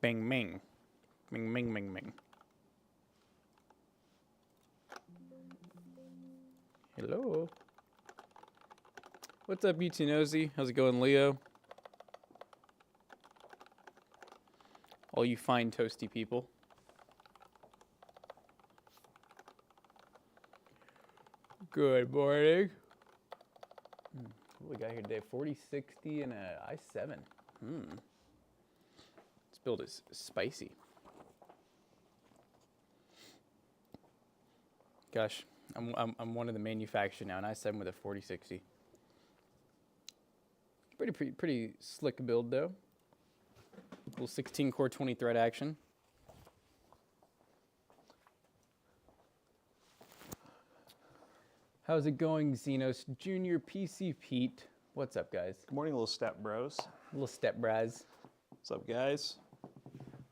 Bing, ming. Ming, ming, ming, ming. Hello. What's up, UT Nosy? How's it going, Leo? All you fine toasty people. Good morning. What we got here today? 4060 and a i7. This build is spicy. Gosh, I'm one of the manufacturer now, an i7 with a 4060. Pretty slick build though. Little 16 core 20 thread action. How's it going, Xenos Junior PC Pete? What's up, guys? Good morning, little step bros. Little step bras. What's up, guys?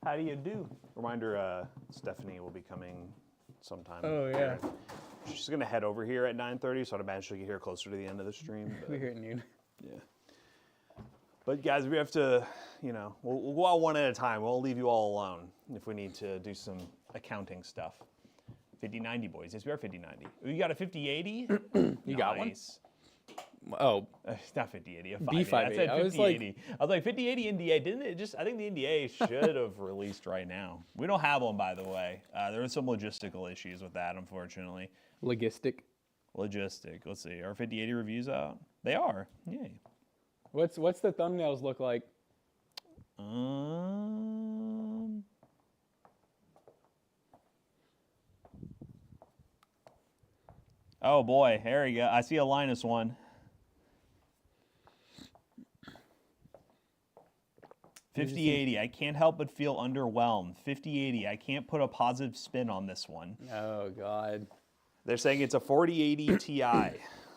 How do you do? Reminder, Stephanie will be coming sometime. Oh, yeah. She's going to head over here at 9:30, so I'd imagine she'll get here closer to the end of the stream. We're here at noon. Yeah. But, guys, we have to, you know, we'll go out one at a time. We'll leave you all alone if we need to do some accounting stuff. 5090, boys. Yes, we are 5090. You got a 5080? You got one? Oh. Not 5080, a 580. B580. I said 5080. I was like 5080 NDA. Didn't it just, I think the NDA should have released right now. We don't have one, by the way. There are some logistical issues with that, unfortunately. Logistic. Logistic. Let's see. Are 5080 reviews out? They are. Yay. What's the thumbnails look like? Oh boy, there we go. I see a Linus one. 5080, I can't help but feel underwhelmed. 5080, I can't put a positive spin on this one. Oh, God. They're saying it's a 4080 Ti.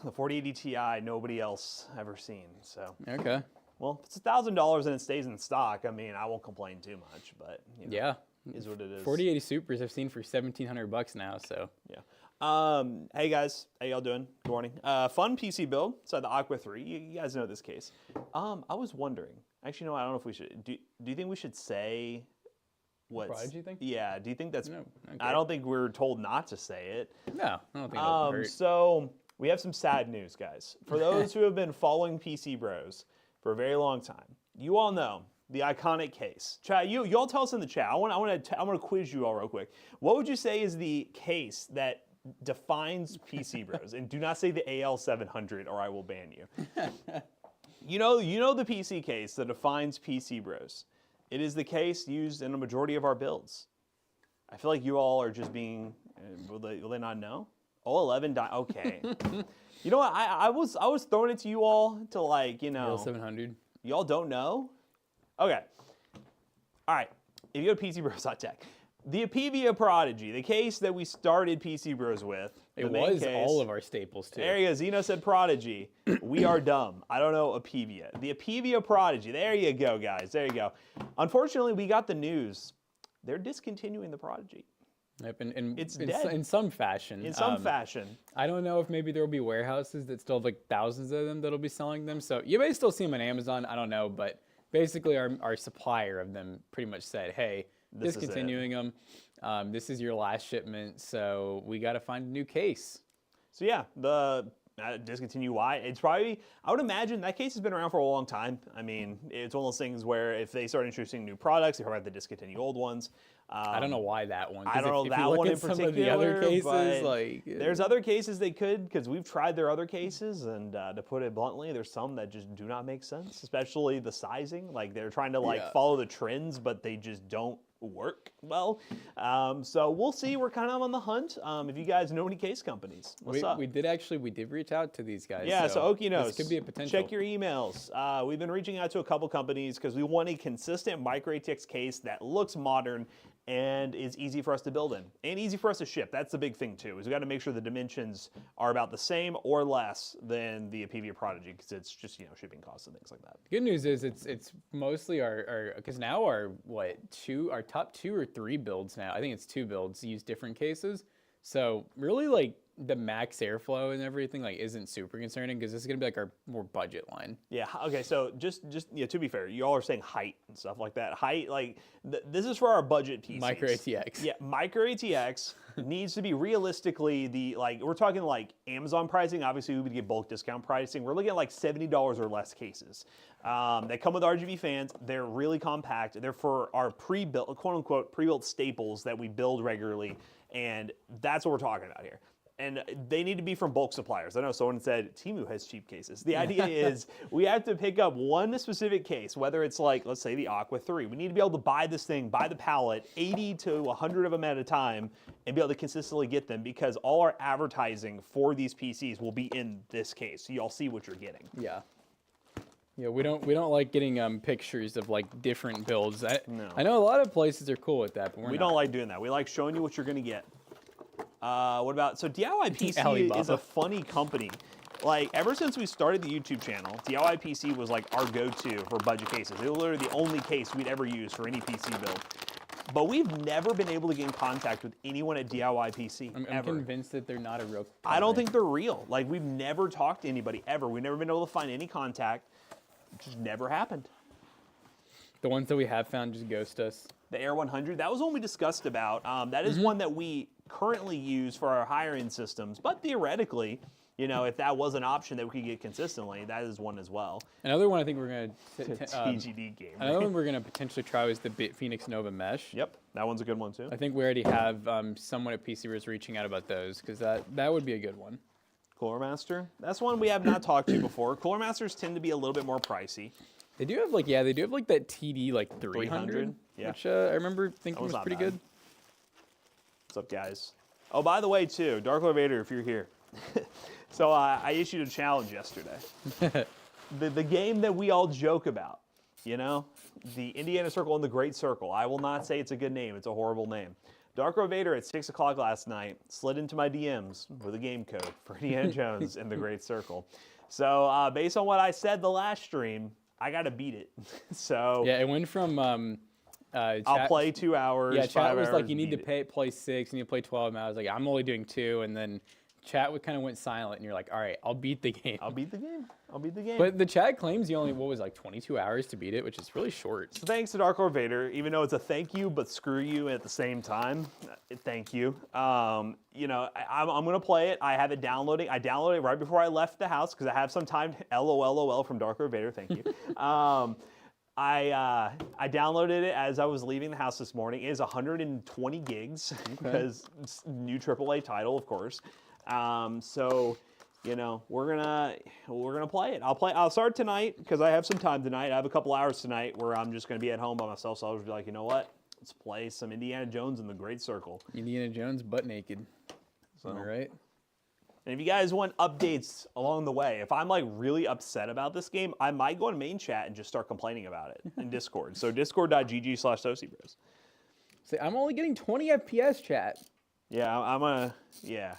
The 4080 Ti, nobody else ever seen. So Okay. well, if it's $1,000 and it stays in stock, I mean, I won't complain too much. But you know, Yeah. is what it is. 4080 Supers I've seen for $1,700 now, so. Yeah. Hey guys, how y'all doing? Good morning. Fun PC build. So the Aqua 3. You guys know this case. I was wondering. Actually, no, I don't know if we should. Do you think we should say what? Prodigy thing? Yeah. Do you think that's? No. Okay. I don't think we're told not to say it. No, I don't think that'll hurt. So we have some sad news, guys. For those who have been following PC Bros for a very long time, you all know the iconic case. Chat, you all tell us in the chat. I want to quiz you all real quick. What would you say is the case that defines PC Bros? And do not say the AL700 or I will ban you. You know the PC case that defines PC Bros. It is the case used in a majority of our builds. I feel like you all are just being. Will they not know? Oh, 11. Okay. You know what? I was throwing it to you all to like AL700. Y'all don't know? Okay. All right. If you go to PCBros.tech, the Apevia Prodigy, the case that we started PC Bros with. It was all of our staples, too. There you go. Zeno said Prodigy. We are dumb. I don't know Apevia. The Apevia Prodigy. There you go, guys. There you go. Unfortunately, we got the news. They're discontinuing the Prodigy. Yep, It's dead. in some fashion. In some fashion. I don't know if maybe there will be warehouses that still have like thousands of them that'll be selling them. So you may still see them on Amazon. I don't know, but basically our supplier of them pretty much said, hey, discontinuing them. This is your last shipment, so we got to find a new case. So yeah, the discontinue why? It's probably, I would imagine that case has been around for a long time. I mean, it's one of those things where if they start introducing new products, they probably have to discontinue old ones. I don't know why that one. I don't know that one in particular. Some of the other cases, like there's other cases they could, because we've tried their other cases, and to put it bluntly, there's some that just do not make sense, especially the sizing. Like they're trying to follow the trends, but they just don't work well. So we'll see. We're kind of on the hunt. If you guys know any case companies, what's up? We did reach out to these guys. Yeah, so Okie knows. This could be a potential. Check your emails. We've been reaching out to a couple companies because we want a consistent micro ATX case that looks modern and is easy for us to build in and easy for us to ship. That's the big thing too, is we got to make sure the dimensions are about the same or less than the Apevia Prodigy, because it's just, shipping costs and things like that. Good news is it's mostly our because now our top 2 or 3 builds now, I think it's 2 builds, use different cases. So really, like, the max airflow and everything like isn't super concerning because this is gonna be like our more budget line. Yeah. Okay. So just yeah. To be fair, you all are saying height and stuff like that. Height, like this is for our budget PCs. Micro ATX. Yeah. Micro ATX needs to be realistically we're talking like Amazon pricing. Obviously, we would get bulk discount pricing. We're looking at like $70 or less cases. They come with RGB fans. They're really compact. They're for our pre-built, quote unquote, pre-built staples that we build regularly, and that's what we're talking about here. And they need to be from bulk suppliers. I know someone said Temu has cheap cases. The idea is we have to pick up one specific case, whether it's like, let's say the Aqua 3. We need to be able to buy this thing, buy the pallet, 80 to 100 of them at a time, and be able to consistently get them because all our advertising for these PCs will be in this case. So y'all see what you're getting. Yeah. Yeah, we don't like getting pictures of like different builds. I know a lot of places are cool with that, but we don't like doing that. We like showing you what you're gonna get. What about, so DIY PC is a funny company. Like, ever since we started the YouTube channel, DIY PC was like our go-to for budget cases. It was literally the only case we'd ever use for any PC build. But we've never been able to get in contact with anyone at DIY PC, I'm convinced that they're not a real company. I don't think they're real. Like, we've never talked to anybody ever. We've never been able to find any contact. It just never happened. The ones that we have found just ghost us. The Air 100, that was one we discussed about. That is one that we currently use for our higher end systems, but theoretically, you know, if that was an option that we could get consistently, that is one as well. Another one I think we're gonna TGD game. Another one we're gonna potentially try is the Phoenix Nova Mesh. Yep, that one's a good one too. I think we already have someone at pcbros reaching out about those because that would be a good one. Cooler Master, that's one we have not talked to before. Cooler Masters tend to be a little bit more pricey. They do have like that TD like 300, yeah. which I remember thinking was pretty good. What's up, guys? Oh, by the way, too, Dark Lord Vader, if you're here. So I issued a challenge yesterday. the game that we all joke about, you know, the Indiana Circle and the Great Circle. I will not say it's a good name. It's a horrible name. Dark Lord Vader at 6 o'clock last night slid into my DMs with a game code for Indiana Jones and the Great Circle. So based on what I said the last stream, I got to beat it. So yeah, it went from I'll play 2 hours. Yeah, chat was hours, like, you need to play 6, you need to play 12. And I was like, I'm only doing 2. And then chat kind of went silent, and you're like, all right, I'll beat the game. I'll beat the game. I'll beat the game. But the chat claims you only, 22 hours to beat it, which is really short. So thanks to Dark Lord Vader, even though it's a thank you, but screw you at the same time. Thank you. You know, I'm going to play it. I have it downloading. I downloaded it right before I left the house because I have some time. LOL from Dark Lord Vader. Thank you. I downloaded it as I was leaving the house this morning. It is 120 gigs because it's new AAA title, of course. So, you know, we're gonna play it. I'll start tonight because I have some time tonight. I have a couple hours tonight where I'm just gonna be at home by myself. So I'll just be like, you know what? Let's play some Indiana Jones in the Great Circle. Indiana Jones butt naked. Am I right? And if you guys want updates along the way, if I'm like really upset about this game, I might go in main chat and just start complaining about it in Discord. So discord.gg/pcbros. Say, I'm only getting 20 FPS, chat. Yeah, yeah.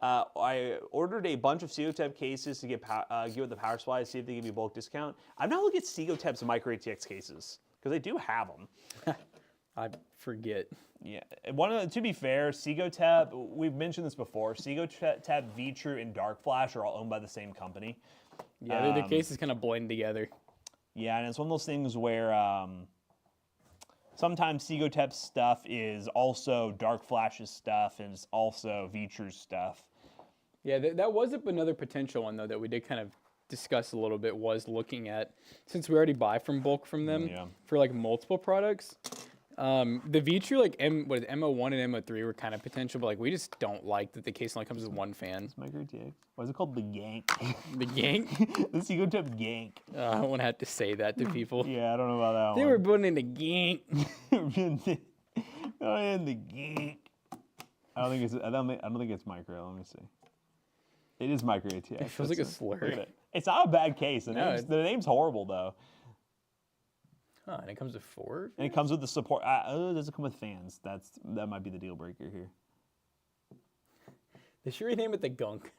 I ordered a bunch of Segotep cases to get with the power supply to see if they give me a bulk discount. I've not looked at Segotep's Micro ATX cases because they do have them. I forget. Yeah, to be fair, Segotep, we've mentioned this before, Segotep, V-True, and Dark Flash are all owned by the same company. Yeah, the cases kind of blend together. Yeah, and it's one of those things where sometimes Segotep's stuff is also Dark Flash's stuff and it's also V-True's stuff. Yeah, that was another potential one, though, that we did kind of discuss a little bit, was looking at, since we already buy from bulk from them for like multiple products. The V-True, like MO1 and MO3 were kind of potential, but like we just don't like that the case only comes with one fan. It's Micro ATX. Why is it called the Gank? The Gank? The Segotep Gank. I don't want to have to say that to people. Yeah, I don't know about that one. They were putting in the Gank. The Gank. I don't think it's micro. Let me see. It is Micro ATX. It feels like a slur. It's not a bad case. The name's horrible though. Huh, and it comes with 4? And it comes with the support. Does it come with fans? That might be the deal breaker here. They should rename it the Gunk.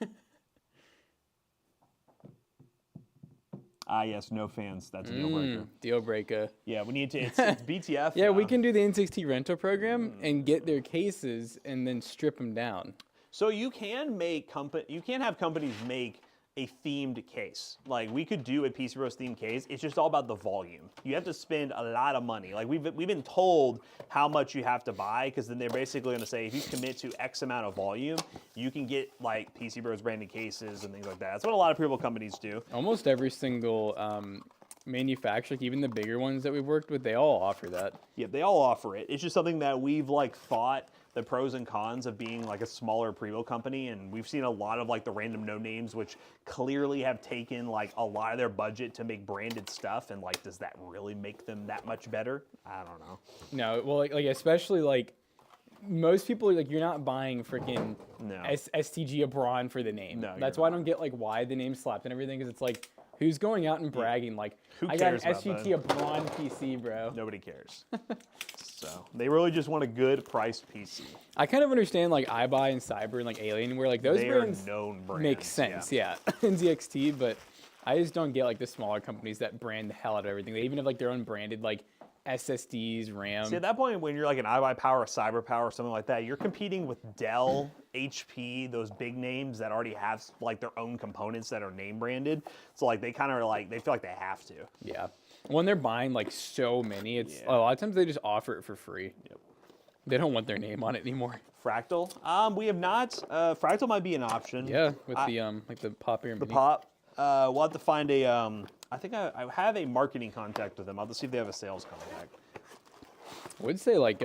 Yes, no fans. That's a deal breaker. Deal breaker. Yeah, we need to. It's BTF. Yeah, we can do the N60 rental program and get their cases and then strip them down. So you can have companies make a themed case. Like we could do a pcbros themed case. It's just all about the volume. You have to spend a lot of money. Like we've been told how much you have to buy, because then they're basically going to say if you commit to X amount of volume, you can get like pcbros branded cases and things like that. That's what a lot of people companies do. Almost every single manufacturer, like even the bigger ones that we've worked with, they all offer that. Yeah, they all offer it. It's just something that we've like thought the pros and cons of being like a smaller pre-built company, and we've seen a lot of like the random no names which clearly have taken like a lot of their budget to make branded stuff, and like does that really make them that much better? I don't know. No, well, like especially like most people, like you're not buying freaking STG Abron for the name. No, that's why I don't get like why the name's slapped and everything, because it's like who's going out and bragging like Who I got an cares about SGT Abron PC, bro. Nobody cares. So they really just want a good priced PC. I kind of understand like iBuy and Cyber and like Alien, where like those They brands are known brands. make sense, yeah. NZXT, but I just don't get like the smaller companies that brand the hell out of everything. They even have like their own branded like SSDs, RAM. See, at that point, when you're like an iBuy Power, a Cyber Power, something like that, you're competing with Dell, HP, those big names that already have like their own components that are name branded. So like they kind of like they feel like they have to. Yeah. When they're buying like so many, it's a lot of times they just offer it for free. Yep. They don't want their name on it anymore. Fractal, we have not. Fractal might be an option. Yeah, with the like the Pop Air The Mini. Pop. We'll have to find a. I think I have a marketing contact with them. I'll have to see if they have a sales contact. I would say like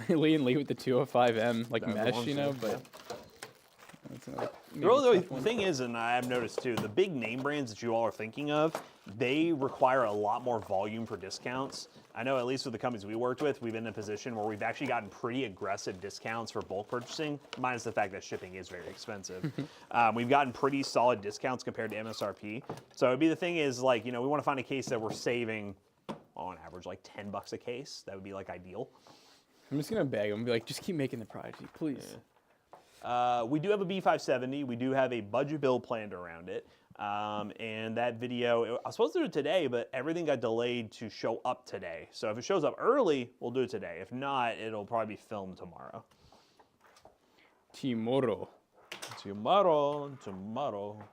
Lee and Lee with the 205M like That's the mesh, ones, you know, yeah. but that's another Really, tough the one. thing is, and I have noticed too, the big name brands that you all are thinking of, they require a lot more volume for discounts. I know at least with the companies we worked with, we've been in a position where we've actually gotten pretty aggressive discounts for bulk purchasing, minus the fact that shipping is very expensive. We've gotten pretty solid discounts compared to MSRP. So it'd be the thing is like, you know, we want to find a case that we're saving on average like $10 a case. That would be like ideal. I'm just gonna beg them and be like, just keep making the Prodigy, please. We do have a B570. We do have a budget build planned around it. And that video, I was supposed to do it today, but everything got delayed to show up today. So if it shows up early, we'll do it today. If not, it'll probably be filmed tomorrow. Tomorrow. Tomorrow.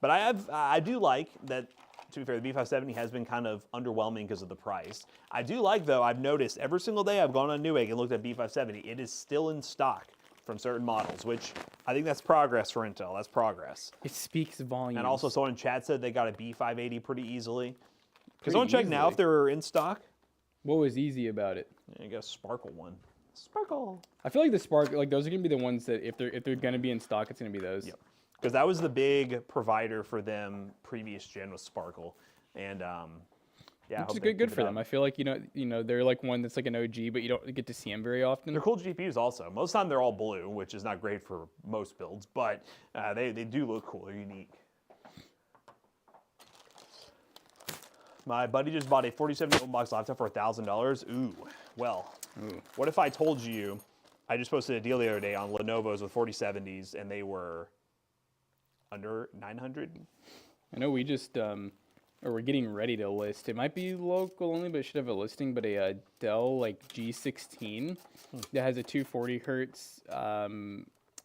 But I do like that. To be fair, the B570 has been kind of underwhelming because of the price. I do like, though, I've noticed every single day I've gone on Newegg and looked at B570, it is still in stock from certain models, which I think that's progress for Intel. That's progress. It speaks volumes. And also someone in chat said they got a B580 pretty easily. Because Pretty someone check now easily. if they're in stock. What was easy about it? Yeah, you got a Sparkle one. Sparkle. I feel like the Spark, like those are gonna be the ones that if they're gonna be in stock, it's gonna be those. Yep. Because that was the big provider for them previous gen was Sparkle. And yeah, Which is good for them. I feel like you know they're like one that's like an OG, but you don't get to see them very often. They're cool GPUs also. Most of the time they're all blue, which is not great for most builds, but they do look cool. They're unique. My buddy just bought a 47 open box laptop for $1,000. Ooh, well, what if I told you, I just posted a deal the other day on Lenovo's with 4070s, and they were under 900? I know we just or we're getting ready to list. It might be local only, but it should have a listing. But a Dell like G16 that has a 240 hertz.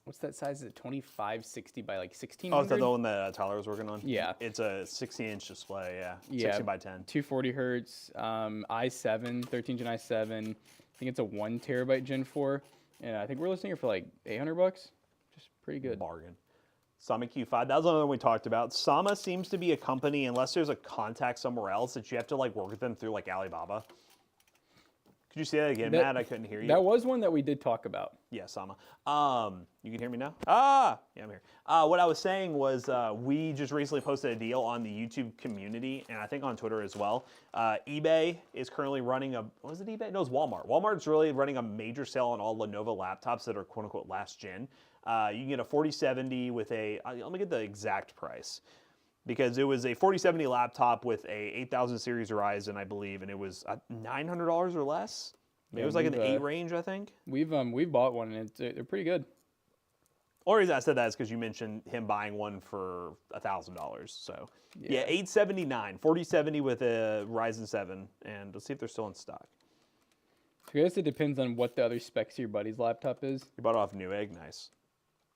What's that size? Is it 2560 by like 1600? Oh, is that the one that Tyler was working on? Yeah. It's a 16-inch display, yeah. Yeah. 16 by 10. 240 hertz, i7, 13 Gen i7. I think it's a 1 terabyte Gen 4, and I think we're listing it for like $800. Just pretty good. Bargain. Sama Q5, that was another one we talked about. Sama seems to be a company, unless there's a contact somewhere else, that you have to like work with them through like Alibaba. Could you say that again, Matt? I couldn't hear you. That was one that we did talk about. Yeah, Sama. You can hear me now? Yeah, I'm here. What I was saying was we just recently posted a deal on the YouTube community, and I think on Twitter as well. eBay is currently running what was it eBay? No, it's Walmart. Walmart's really running a major sale on all Lenovo laptops that are quote-unquote last gen. You can get a 4070 with let me get the exact price. Because it was a 4070 laptop with a 8000 series Ryzen, I believe, and it was $900 or less. Maybe it was like in the 8 range, I think. We've bought one, and they're pretty good. Only reason I said that is because you mentioned him buying one for $1,000. So yeah, 879, 4070 with a Ryzen 7, and let's see if they're still in stock. I guess it depends on what the other specs of your buddy's laptop is. You bought it off Newegg, nice.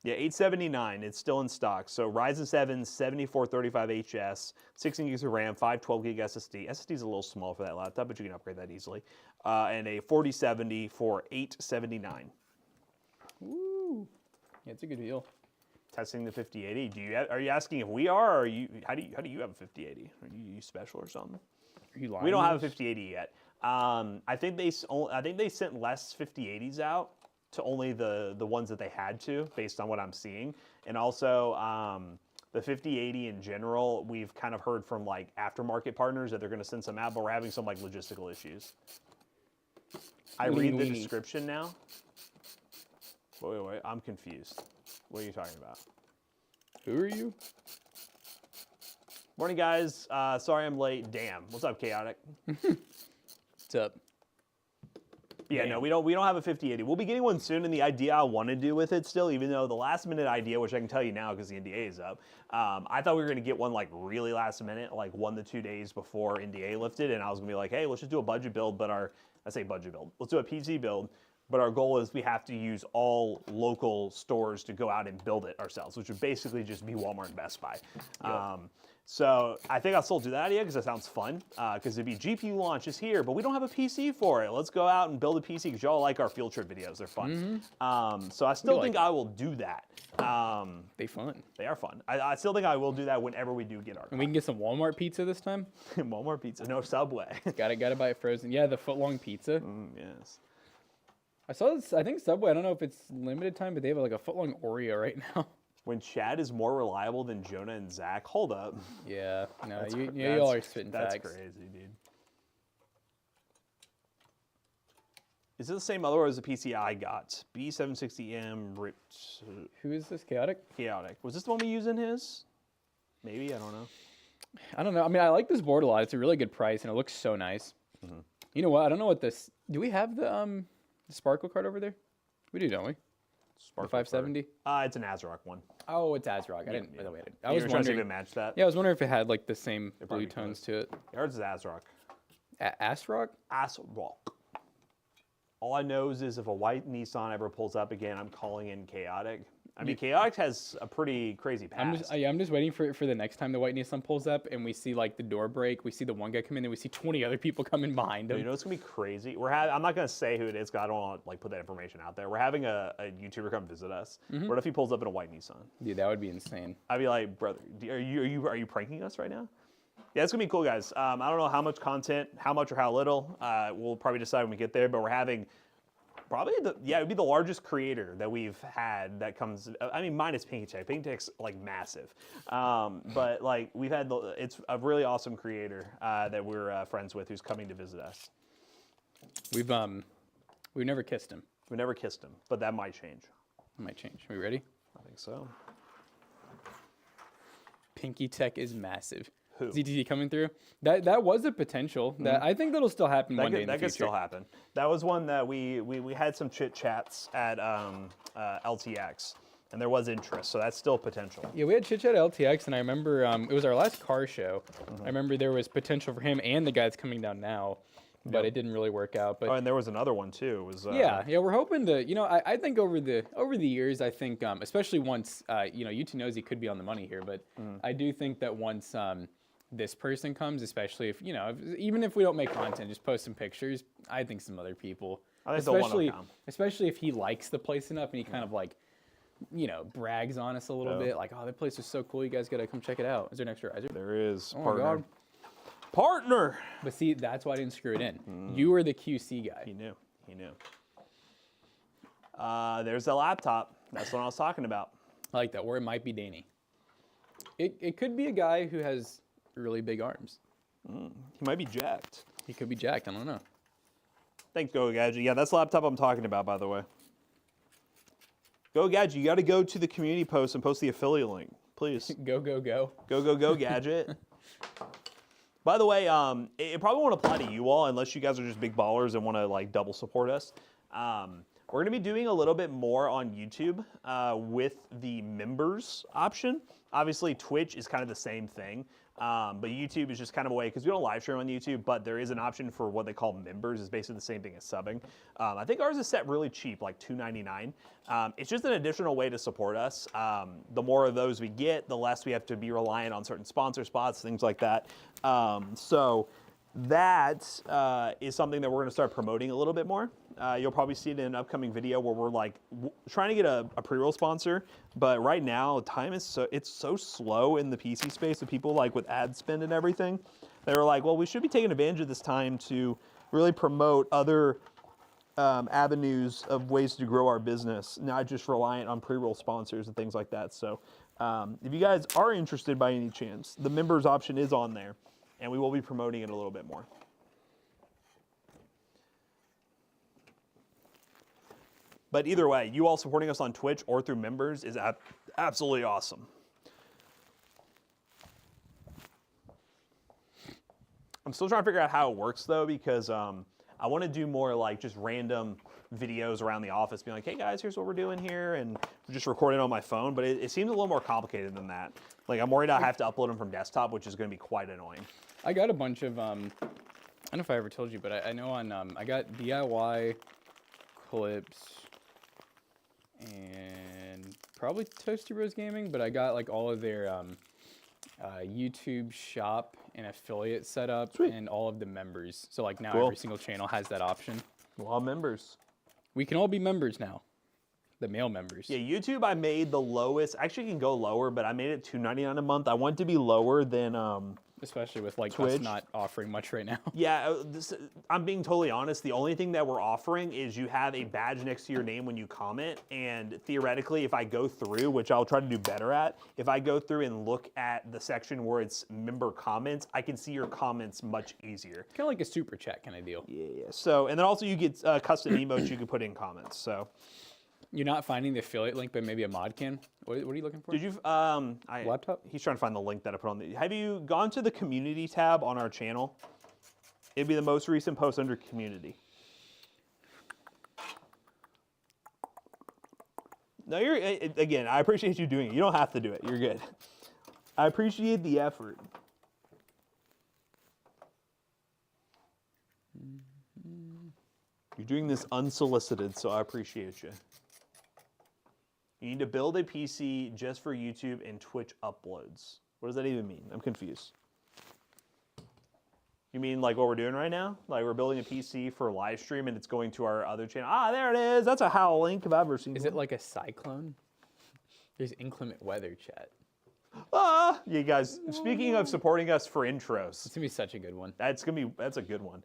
Yeah, $879. It's still in stock. So Ryzen 7 7435HS, 16 gigs of RAM, 512 gig SSD. SSD is a little small for that laptop, but you can upgrade that easily. And a 4070 for $879. Woo! Yeah, it's a good deal. Testing the 5080. Are you asking if we are, or are you? How do you have a 5080? Are you special or something? Are you lying? We don't have a 5080 yet. I think they sent less 5080s out to only the ones that they had to, based on what I'm seeing. And also, the 5080 in general, we've kind of heard from like aftermarket partners that they're going to send some out, but we're having some like logistical issues. I read the description now. Wait, I'm confused. What are you talking about? Who are you? Morning, guys. Sorry I'm late. Damn. What's up, Chaotic? What's up? Yeah, no, we don't have a 5080. We'll be getting one soon, and the idea I want to do with it still, even though the last minute idea, which I can tell you now because the NDA is up, I thought we were going to get one like really last minute, like 1 to 2 days before NDA lifted, and I was going to be like, hey, let's just do a budget build, but let's do a PC build, but our goal is we have to use all local stores to go out and build it ourselves, which would basically just be Walmart and Best Buy. Yep. So I think I'll still do that idea because that sounds fun. Because it'd be GPU launch is here, but we don't have a PC for it. Let's go out and build a PC because y'all like our field trip videos. They're fun. So I still think I will do that. They fun. They are fun. I still think I will do that whenever we do get our. And we can get some Walmart pizza this time. Walmart pizza, no Subway. Gotta buy it frozen. Yeah, the foot-long pizza. Yes. I saw this. I think Subway. I don't know if it's limited time, but they have like a foot-long Oreo right now. When Chad is more reliable than Jonah and Zach, hold up. Yeah, no, you all are spitting facts. That's crazy, dude. Is it the same motherboard as the PC I got? B760M ripped. Who is this? Chaotic? Chaotic. Was this the one we used in his? Maybe, I don't know. I don't know. I mean, I like this board a lot. It's a really good price, and it looks so nice. You know what? I don't know what this. Do we have the Sparkle card over there? We do, don't we? Sparkle 570. It's an ASRock one. Oh, it's ASRock. I didn't. Yeah. I was trying to see if wondering. it matched that. Yeah, I was wondering if it had like the same blue probably tones to it. Ours is ASRock. ASRock? ASRock. All I know is if a white Nissan ever pulls up again, I'm calling in Chaotic. I mean, Chaotic has a pretty crazy past. I'm just waiting for the next time the white Nissan pulls up and we see like the door break. We see the one guy come in and we see 20 other people coming behind him. You know what's gonna be crazy? I'm not gonna say who it is because I don't want to like put that information out there. We're having a YouTuber come visit us. What if he pulls up in a white Nissan? Dude, that would be insane. I'd be like, brother, are you pranking us right now? Yeah, it's gonna be cool, guys. I don't know how much content, how much or how little. We'll probably decide when we get there. But we're having probably it would be the largest creator that we've had that comes. I mean, minus Pinky Tech. Pinky Tech's like massive, but like we've had it's a really awesome creator that we're friends with who's coming to visit us. We've never kissed him. We never kissed him, but that might change. It might change. Are we ready? I think so. Pinky Tech is massive. Who? ZTT coming through. That was a potential. That I think that'll still happen one day in the future. That could still happen. That was one that we had some chit chats at LTX, and there was interest, so that's still potential. Yeah, we had chit chat at LTX, and I remember it was our last car show. I remember there was potential for him and the guy that's coming down now, but it didn't really work out. But and there was another one too. It was yeah, we're hoping to. You know, I think over the years, I think especially once U2 knows he could be on the money here, but I do think that once this person comes, especially if even if we don't make content, just post some pictures. I think some other people, I think especially if he likes the place enough and he kind of like, brags on us a little bit, like, oh, that place is so cool, you guys gotta come check it out. Is there an extra riser? There is. Oh my God. Partner. But see, that's why I didn't screw it in. You were the QC guy. He knew. There's the laptop. That's what I was talking about. I like that. Or it might be Danny. It could be a guy who has really big arms. He might be jacked. He could be jacked. I don't know. Thanks, Go Gadget. Yeah, that's the laptop I'm talking about, by the way. Go Gadget, you got to go to the community post and post the affiliate link, please. Go, go, go. Go Gadget. By the way, it probably won't apply to you all unless you guys are just big ballers and want to like double support us. We're going to be doing a little bit more on YouTube with the members option. Obviously, Twitch is kind of the same thing. But YouTube is just kind of a way, because we don't live stream on YouTube, but there is an option for what they call members. It's basically the same thing as subbing. I think ours is set really cheap, like $2.99. It's just an additional way to support us. The more of those we get, the less we have to be reliant on certain sponsor spots, things like that. So that is something that we're going to start promoting a little bit more. You'll probably see it in an upcoming video where we're like trying to get a pre-roll sponsor, but right now time is it's so slow in the PC space with people like with ad spend and everything. They were like, well, we should be taking advantage of this time to really promote other avenues of ways to grow our business, not just reliant on pre-roll sponsors and things like that. So if you guys are interested by any chance, the members option is on there, and we will be promoting it a little bit more. But either way, you all supporting us on Twitch or through members is absolutely awesome. I'm still trying to figure out how it works though, because I want to do more like just random videos around the office, being like, hey guys, here's what we're doing here, and just record it on my phone. But it seems a little more complicated than that. Like I'm worried I have to upload them from desktop, which is going to be quite annoying. I got a bunch of, I don't know if I ever told you, but I know on, I got DIY clips and probably Toasty Bros Gaming, but I got like all of their YouTube shop and affiliate set up. Sweet. And all of the members. So like now every single channel has that option. Well, members. We can all be members now. The male members. Yeah, YouTube I made the lowest. Actually, you can go lower, but I made it $2.99 a month. I want it to be lower than especially with like Twitch. Us not offering much right now. Yeah, I'm being totally honest. The only thing that we're offering is you have a badge next to your name when you comment, and theoretically, if I go through, which I'll try to do better at, if I go through and look at the section where it's member comments, I can see your comments much easier. Kind of like a super chat kind of deal. Yeah. So, and then also you get custom emotes you can put in comments. So. You're not finding the affiliate link, but maybe a mod can? What are you looking for? Did you, laptop? He's trying to find the link that I put on the, have you gone to the community tab on our channel? It'd be the most recent post under community. No, again, I appreciate you doing it. You don't have to do it, you're good. I appreciate the effort. You're doing this unsolicited, so I appreciate you. You need to build a PC just for YouTube and Twitch uploads. What does that even mean? I'm confused. You mean like what we're doing right now? Like we're building a PC for live stream and it's going to our other channel? Ah, there it is. That's a Howl link if I've ever seen one. Is it like a cyclone? There's inclement weather, chat. Ah, you guys, speaking of supporting us for intros. It's going to be such a good one. That's a good one.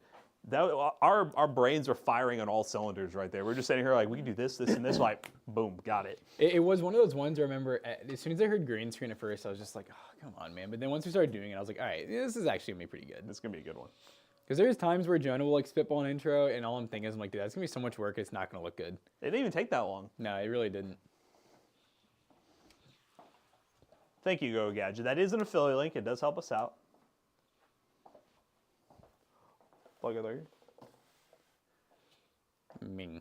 Our brains are firing on all cylinders right there. We're just sitting here like, we can do this, this, and this, like, boom, got it. It was one of those ones I remember, as soon as I heard green screen at first, I was just like, oh, come on, man. But then once we started doing it, I was like, all right, this is actually going to be pretty good. This is going to be a good one. Because there's times where Jonah will like spitball an intro, and all I'm thinking is, I'm like, dude, that's going to be so much work, it's not going to look good. It didn't even take that long. No, it really didn't. Thank you, Go Gadget. That is an affiliate link. It does help us out. Plug it there. Ming.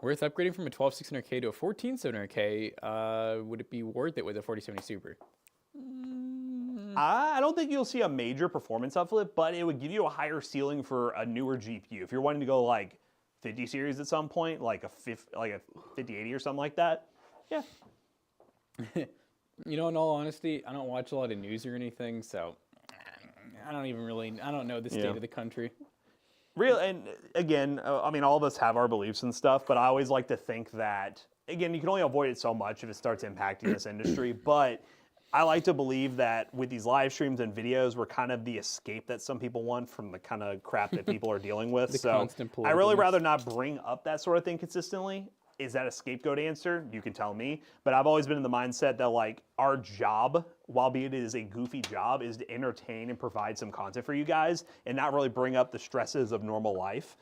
Worth upgrading from a 12600K to a 14700K. Would it be worth it with a 4070 Super? I don't think you'll see a major performance uplift, but it would give you a higher ceiling for a newer GPU. If you're wanting to go like 50 series at some point, like a 5080 or something like that, yeah. You know, in all honesty, I don't watch a lot of news or anything, so I don't know the state of the country. Real, and again, I mean, all of us have our beliefs and stuff, but I always like to think that, again, you can only avoid it so much if it starts impacting this industry, but I like to believe that with these live streams and videos, we're kind of the escape that some people want from the kind of crap that people are dealing with. So I really rather not bring up that sort of thing consistently. Is that a scapegoat answer? You can tell me. But I've always been in the mindset that like our job, while it is a goofy job, is to entertain and provide some content for you guys and not really bring up the stresses of normal life.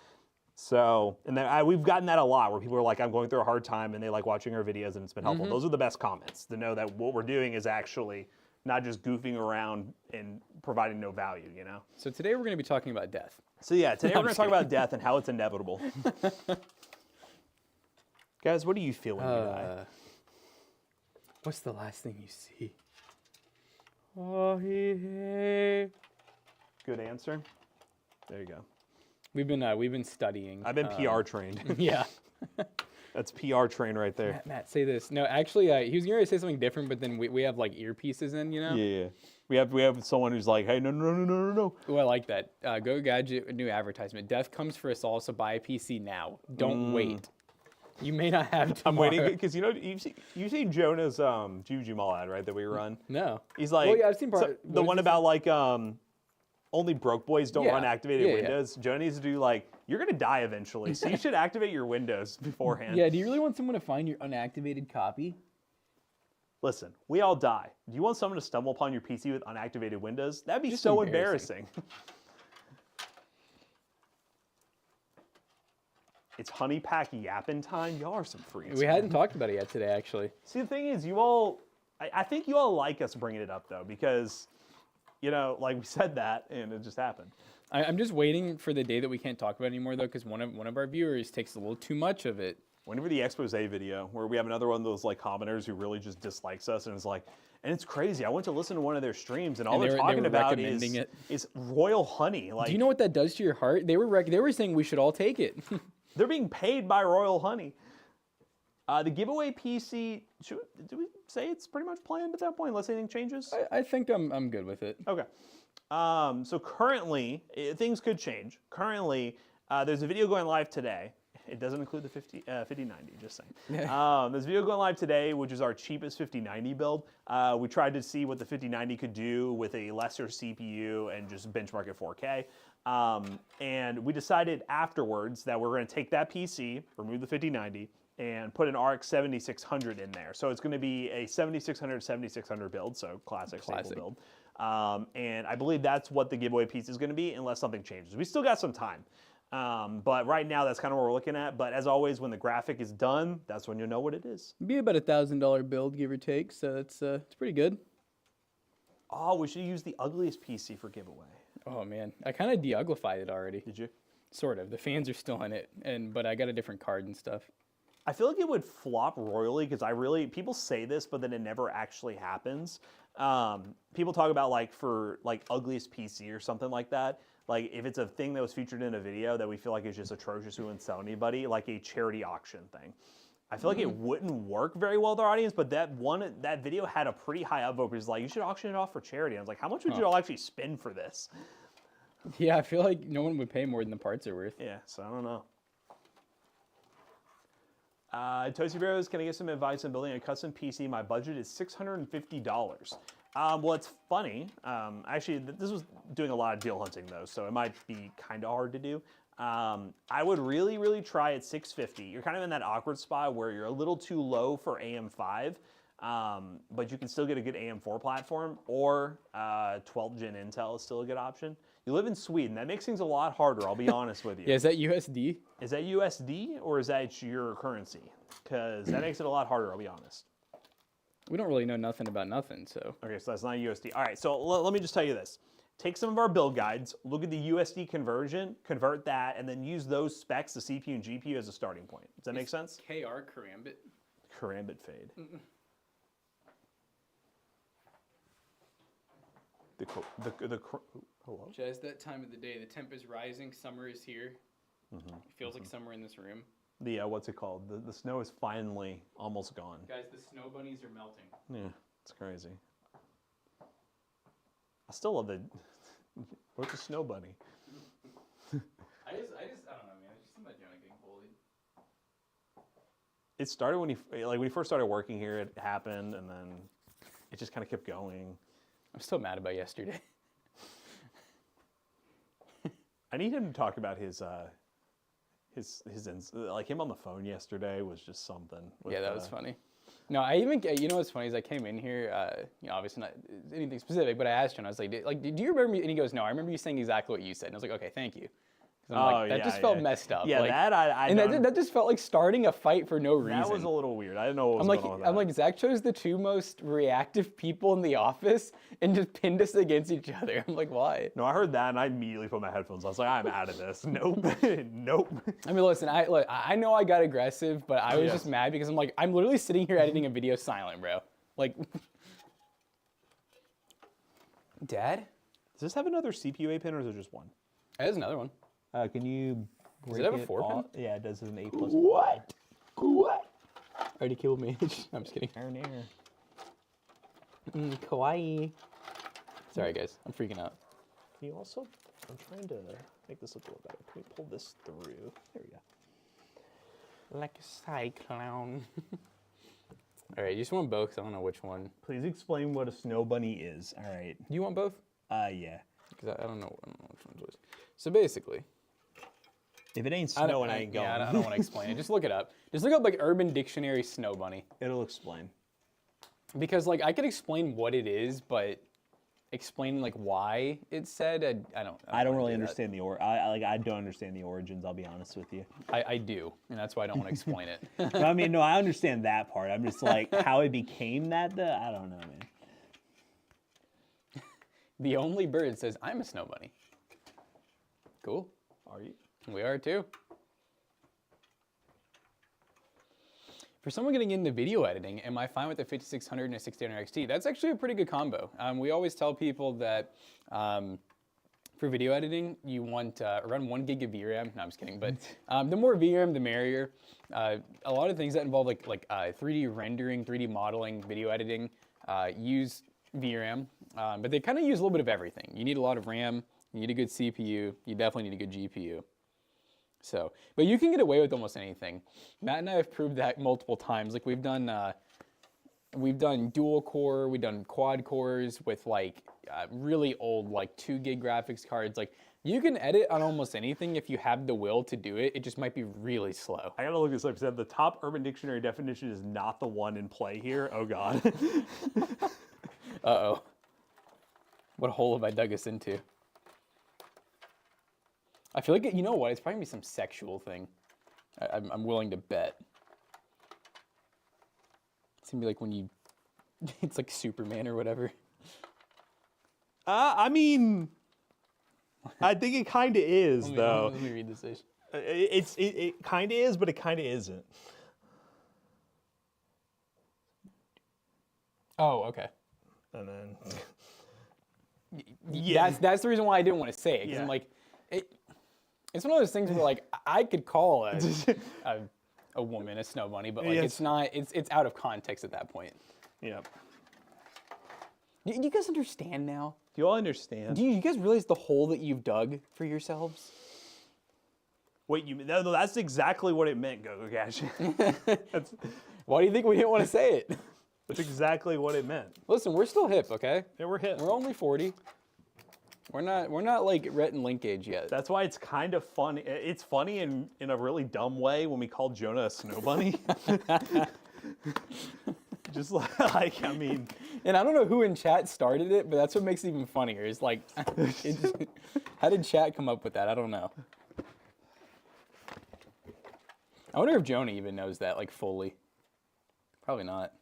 So, and then we've gotten that a lot where people are like, I'm going through a hard time and they like watching our videos and it's been helpful. Those are the best comments to know that what we're doing is actually not just goofing around and providing no value, you know? So today we're going to be talking about death. So yeah, today we're going to talk about death and how it's inevitable. Guys, what do you feel when you die? What's the last thing you see? Good answer. There you go. We've been studying. I've been PR trained. Yeah. That's PR trained right there. Matt, say this. No, actually, he was going to say something different, but then we have like earpieces in, you know? Yeah. We have someone who's like, hey, no. Oh, I like that. Go Gadget, new advertisement. Death comes for us all, so buy a PC now. Don't wait. You may not have tomorrow. I'm waiting because you've seen Jonah's Juju Mall ad, right, that we run? No. He's like, well, yeah, I've seen part. The one about like only broke boys don't run activated Yeah. Windows. Jonah needs to do like, you're gonna die eventually, so you should activate your Windows beforehand. Yeah. Do you really want someone to find your unactivated copy? Listen, we all die. Do you want someone to stumble upon your PC with unactivated Windows? That'd be Just so embarrassing. embarrassing. It's honey pack yapping time. Y'all are some freaks. We hadn't talked about it yet today, actually. See, the thing is, I think you all like us bringing it up though, because, like we said that and it just happened. I'm just waiting for the day that we can't talk about it anymore, though, because one of our viewers takes a little too much of it. Whenever the expose video, where we have another one of those like commenters who really just dislikes us, and it's like, and it's crazy. I went to listen to one of their streams, and all they're talking about is royal honey. Like, do you know what that does to your heart? They were saying we should all take it. They're being paid by royal honey. The giveaway PC, do we say it's pretty much planned at that point, unless anything changes? I think I'm good with it. Okay. So currently, things could change. Currently, there's a video going live today. It doesn't include the 5090, just saying. There's a video going live today, which is our cheapest 5090 build. We tried to see what the 5090 could do with a lesser CPU and just benchmark at 4K. And we decided afterwards that we're going to take that PC, remove the 5090, and put an RX 7600 in there. So it's going to be a 7600 build, so classic. Stable build. And I believe that's what the giveaway piece is going to be, unless something changes. We still got some time. But right now, that's kind of what we're looking at. But as always, when the graphic is done, that's when you'll know what it is. It'd be about $1,000 build, give or take. So it's pretty good. Oh, we should use the ugliest PC for giveaway. Oh man, I kind of de-uglified it already. Did you? Sort of. The fans are still in it, but I got a different card and stuff. I feel like it would flop royally because people say this, but then it never actually happens. People talk about for ugliest PC or something like that. Like if it's a thing that was featured in a video that we feel like is just atrocious, we wouldn't sell anybody, like a charity auction thing. I feel like it wouldn't work very well with our audience, but that video had a pretty high upvote because like, you should auction it off for charity. I was like, how much would you all actually spend for this? Yeah, I feel like no one would pay more than the parts are worth. Yeah, so I don't know. Toasty Bros, can I get some advice on building a custom PC? My budget is $650. Well, it's funny. Actually, this was doing a lot of deal hunting though, so it might be kind of hard to do. I would really, really try at 650. You're kind of in that awkward spot where you're a little too low for AM5, but you can still get a good AM4 platform, or 12 gen Intel is still a good option. You live in Sweden. That makes things a lot harder, I'll be honest with you. Yeah, is that USD? Is that USD or is that your currency? Because that makes it a lot harder, I'll be honest. We don't really know nothing about nothing, so. Okay, so that's not USD. All right, so let me just tell you this. Take some of our build guides, look at the USD conversion, convert that, and then use those specs, the CPU and GPU, as a starting point. Does that make sense? KR Karambit. Karambit fade. Hello? Jazz, that time of the day, the temp is rising, summer is here. It feels like summer in this room. The, what's it called? The snow is finally almost gone. Guys, the snow bunnies are melting. Yeah, it's crazy. I still love the, what's a snow bunny? I don't know, man. I just think about Jonah getting bullied. It started when he first started working here, it happened, and then it just kind of kept going. I'm still mad about yesterday. I need him to talk about his like him on the phone yesterday was just something. Yeah, that was funny. No, I even, you know what's funny is I came in here, obviously not anything specific, but I asked him, I was like, do you remember me? And he goes, no, I remember you saying exactly what you said. And I was like, okay, thank you. That just felt messed up. Yeah, like, that just felt like starting a fight for no reason. That was a little weird. I didn't know what was going on with that. I'm like, Zach chose the two most reactive people in the office and just pinned us against each other. I'm like, why? No, I heard that and I immediately put my headphones on. I was like, I'm out of this. Nope. Nope. I mean, listen, I know I got aggressive, but I was just mad because I'm literally sitting here editing a video silent, bro. Like, Dad? Does this have another CPU A pin or is it just one? There's another one. Can you Does it have a 4-pin? Yeah, it does have an 8 plus. What? Already killed me. I'm just kidding. Kawaii. Sorry, guys. I'm freaking out. Can you also, I'm trying to make this look a little better. Can we pull this through? There we go. Like a cyclone. All right, you just want both 'cause I don't know which one. Please explain what a snow bunny is. All right. Do you want both? Yeah. Because I don't know which one's which. So basically, if it ain't snowing, I ain't going. Yeah, I don't want to explain it. Just look it up. Just look up like Urban Dictionary snow bunny. It'll explain. Because like I could explain what it is, but explaining like why it's said, I don't really understand the I don't understand the origins. I'll be honest with you. I do, and that's why I don't want to explain it. No, I mean, no, I understand that part. I'm just like how it became that. I don't know, man. The only bird says, "I'm a snow bunny." Cool. Are you? We are too. For someone getting into video editing, am I fine with a 5600 and a 6800 XT? That's actually a pretty good combo. We always tell people that for video editing, you want around 1 gig of VRAM. No, I'm just kidding. But the more VRAM, the merrier. A lot of things that involve like 3D rendering, 3D modeling, video editing use VRAM. But they kind of use a little bit of everything. You need a lot of RAM. You need a good CPU. You definitely need a good GPU. So, but you can get away with almost anything. Matt and I have proved that multiple times. Like we've done dual core, we've done quad cores with like really old like 2 gig graphics cards. Like you can edit on almost anything if you have the will to do it. It just might be really slow. I gotta look this up. Because the top Urban Dictionary definition is not the one in play here. Oh God. Uh-oh. What hole have I dug us into? I feel like, you know what, it's probably gonna be some sexual thing. I'm willing to bet. It's gonna be like when you, it's like Superman or whatever. I mean, I think it kind of is, though. Let me read this. It kind of is, but it kind of isn't. Oh, okay. And then, yeah, that's the reason why I didn't want to say it. Because I'm like, it's one of those things where like I could call a woman a snow bunny, but like it's not. It's out of context at that point. Yeah. Do you guys understand now? Do you all understand? Do you guys realize the hole that you've dug for yourselves? Wait, that's exactly what it meant, Go Cash. Why do you think we didn't want to say it? That's exactly what it meant. Listen, we're still hip, okay? Yeah, we're hip. We're only 40. We're not like Rhett and Link age yet. That's why it's kind of funny. It's funny in a really dumb way when we call Jonah a snow bunny. Just like, I mean. And I don't know who in chat started it, but that's what makes it even funnier. Is like, how did chat come up with that? I don't know. I wonder if Jonah even knows that, like, fully. Probably not.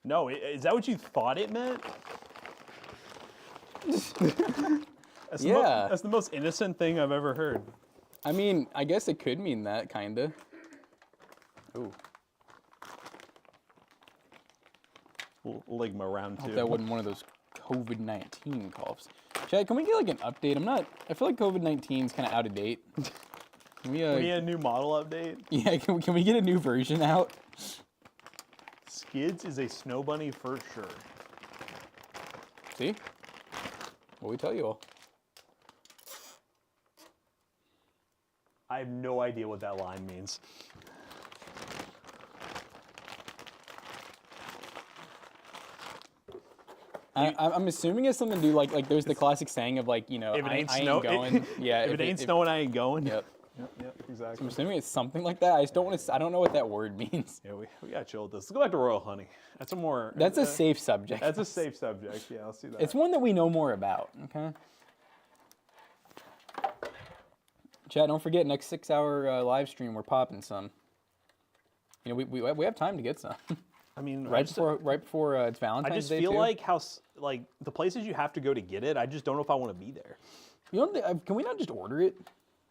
No, is that what you thought it meant? That's the most innocent thing I've ever heard. I mean, I guess it could mean that, kinda. Ooh. Ligma round 2. That wasn't one of those COVID-19 coughs. Chad, can we get like an update? I feel like COVID-19 is kind of out of date. Can we need a new model update? Yeah, can we get a new version out? Skids is a snow bunny for sure. See? What we tell you all. I have no idea what that line means. I'm assuming it's something to do like there's the classic saying of like, you know, if it ain't I ain't going. Yeah. If it ain't snowing, I ain't going. Yep. Yep, exactly. So I'm assuming it's something like that. I don't know what that word means. Yeah, we gotta chill with this. Let's go back to Royal Honey. That's a safe subject. That's a safe subject. Yeah, I'll see that. It's one that we know more about. Okay. Chad, don't forget next 6-hour live stream we're popping some. You know, we have time to get some. I mean, right before it's Valentine's Day. I just feel too. like the places you have to go to get it. I just don't know if I want to be there. You know, can we not just order it?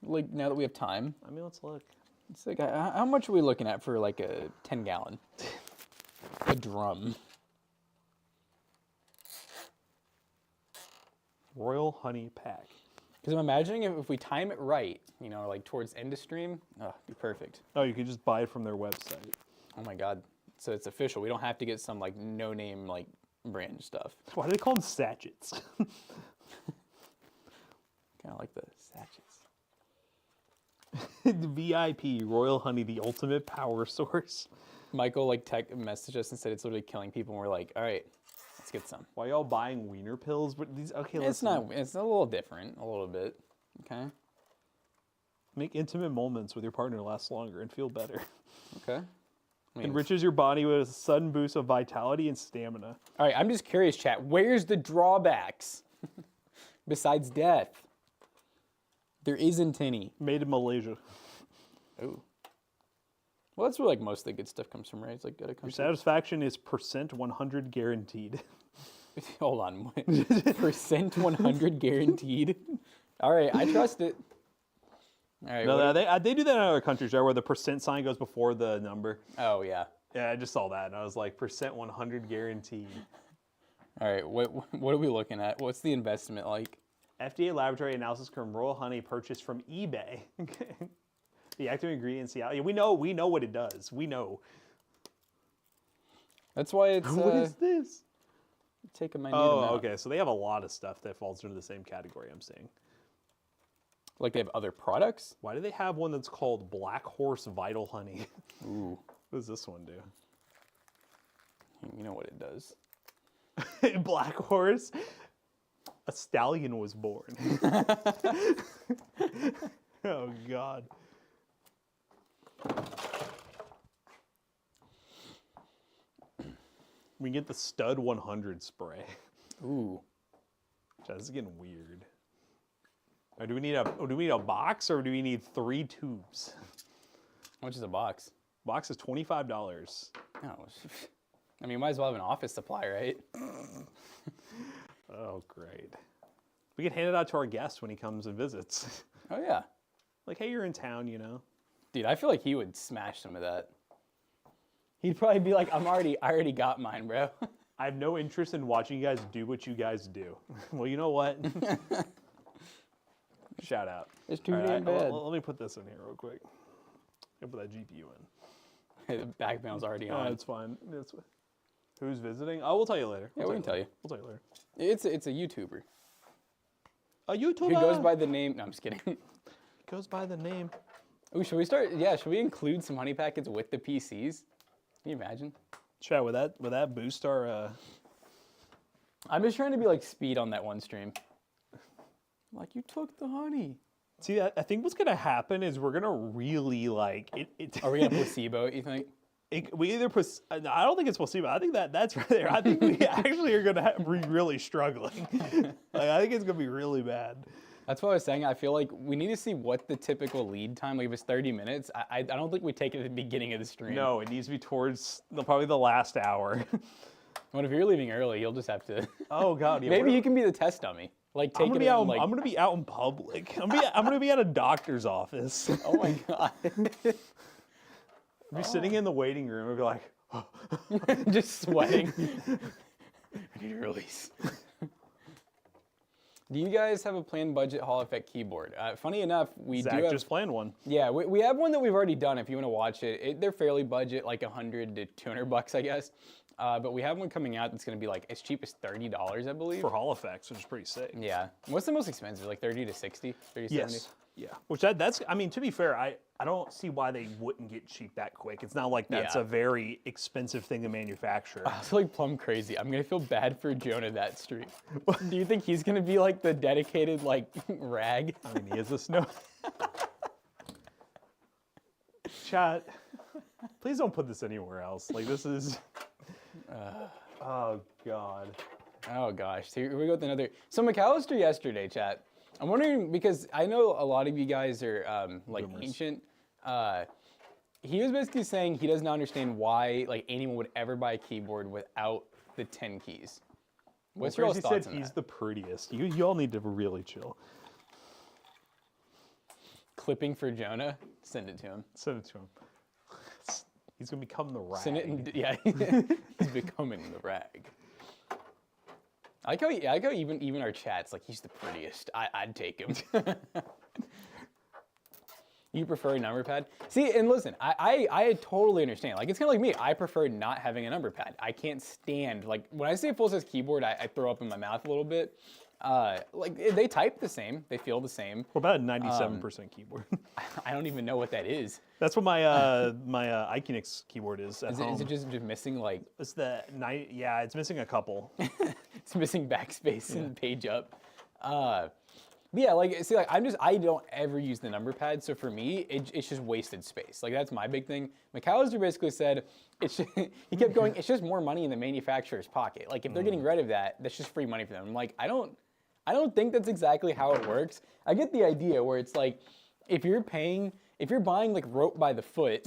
Like now that we have time. I mean, let's look. It's like how much are we looking at for like a 10-gallon? A drum. Royal Honey Pack. Because I'm imagining if we time it right, you know, like towards end of stream, oh, it'd be perfect. Oh, you could just buy it from their website. Oh my God. So it's official. We don't have to get some like no name like brand stuff. Why do they call them sachets? Kind of like the sachets. VIP Royal Honey, the ultimate power source. Michael like messaged us and said it's literally killing people, and we're like, all right, let's get some. Why y'all buying wiener pills? But these it's It's not. It's a little different, a little bit. Okay. Make intimate moments with your partner last longer and feel better. Okay. I mean, Enriches your body with a sudden boost of vitality and stamina. all right, I'm just curious, chat. Where's the drawbacks besides death? There isn't any. Made in Malaysia. Oh. Well, that's where like most of the good stuff comes from, right? It's like gotta come. Your satisfaction is % 100 guaranteed. Hold on. Percent 100 guaranteed. All right, I trust it. All right. No, they do that in other countries, right? Where the % sign goes before the number. Oh yeah. Yeah, I just saw that, and I was like, % 100 guaranteed. All right. What are we looking at? What's the investment like? FDA laboratory analysis confirmed Royal Honey purchased from eBay. The active ingredients, yeah, we know what it does. We know. That's why it's. What is this? Take a minute. Oh, okay. So they have a lot of stuff that falls into the same category. I'm seeing. Like they have other products? Why do they have one that's called Black Horse Vital Honey? Ooh. What does this one do? You know what it does. Black Horse. A stallion was born. Oh God. We can get the Stud 100 spray. Ooh. This is getting weird. Or do we need a box or do we need 3 tubes? How much is a box? Box is $25. Oh, I mean, might as well have an office supply, right? Oh, great. We can hand it out to our guest when he comes and visits. Oh yeah. Like, hey, you're in town, you know. Dude, I feel like he would smash some of that. He'd probably be like, I already got mine, bro. I have no interest in watching you guys do what you guys do. Well, you know what? Shout out. It's too damn bad. Let me put this in here real quick. I'll put that GPU in. The back panel's already on. It's fine. Who's visiting? Oh, we'll tell you later. Yeah, we can tell you. We'll tell you later. It's a YouTuber. A YouTuber? Who goes by the name... No, I'm just kidding. Goes by the name. Ooh, should we start... Yeah, should we include some honey packets with the PCs? Can you imagine? Chat, would that boost our... I'm just trying to be like Speed on that one stream. Like, you took the honey. See, I think what's going to happen is we're going to really like... Are we going to placebo it, you think? We either... I don't think it's placebo. I think that's right there. I think we actually are going to be really struggling. Like, I think it's going to be really bad. That's what I was saying. I feel like we need to see what the typical lead time, like if it's 30 minutes, I don't think we take it at the beginning of the stream. No, it needs to be towards probably the last hour. What if you're leaving early? You'll just have to... Oh, God. Yeah, Maybe you can be the test dummy. Like, take it in, like... I'm going to be out in public. I'm going to be at a doctor's office. Oh, my God. Be sitting in the waiting room and be like... Just sweating. I need a release. Do you guys have a planned budget Hall Effect keyboard? Funny enough, we Zach do have... just planned one. Yeah, we have one that we've already done if you want to watch it. They're fairly budget, like $100 to $200, I guess. But we have one coming out that's going to be like as cheap as $30, I believe. For Hall Effects, which is pretty sick. Yeah. What's the most expensive? Like 30 to 60? 30 to 70? Yeah. Which that's, I mean, to be fair, I don't see why they wouldn't get cheap that quick. It's not like that's a very expensive thing to manufacture. I was like plumb crazy. I'm going to feel bad for Jonah that stream. Do you think he's going to be like the dedicated like rag? I mean, he is a snow. Chat, please don't put this anywhere else. Like, this is... oh, God. Oh, gosh. So here we go with another... So McAllister yesterday, chat. I'm wondering, because I know a lot of you guys are like Boomers. ancient. He was basically saying he doesn't understand why like anyone would ever buy a keyboard without the 10 keys. What's your thoughts on that? He's the prettiest. You all need to really chill. Clipping for Jonah? Send it to him. Send it to him. He's going to become the rag. Send it, yeah. He's becoming the rag. I like how even our chat's like, he's the prettiest. I'd take him. You prefer a number pad? See, and listen, I totally understand. Like, it's kind of like me. I prefer not having a number pad. I can't stand, like, when I say full-size keyboard, I throw up in my mouth a little bit. Like, they type the same. They feel the same. What about a 97% keyboard? I don't even know what that is. That's what my my Iconix keyboard is at home. Is it just missing, like... It's yeah, it's missing a couple. It's missing backspace and page up. Yeah, like, see, like, I don't ever use the number pad, so for me, it's just wasted space. Like, that's my big thing. McAllister basically said, he kept going, it's just more money in the manufacturer's pocket. Like, if they're getting rid of that, that's just free money for them. I'm like, I don't think that's exactly how it works. I get the idea where it's like, if you're buying like rope by the foot,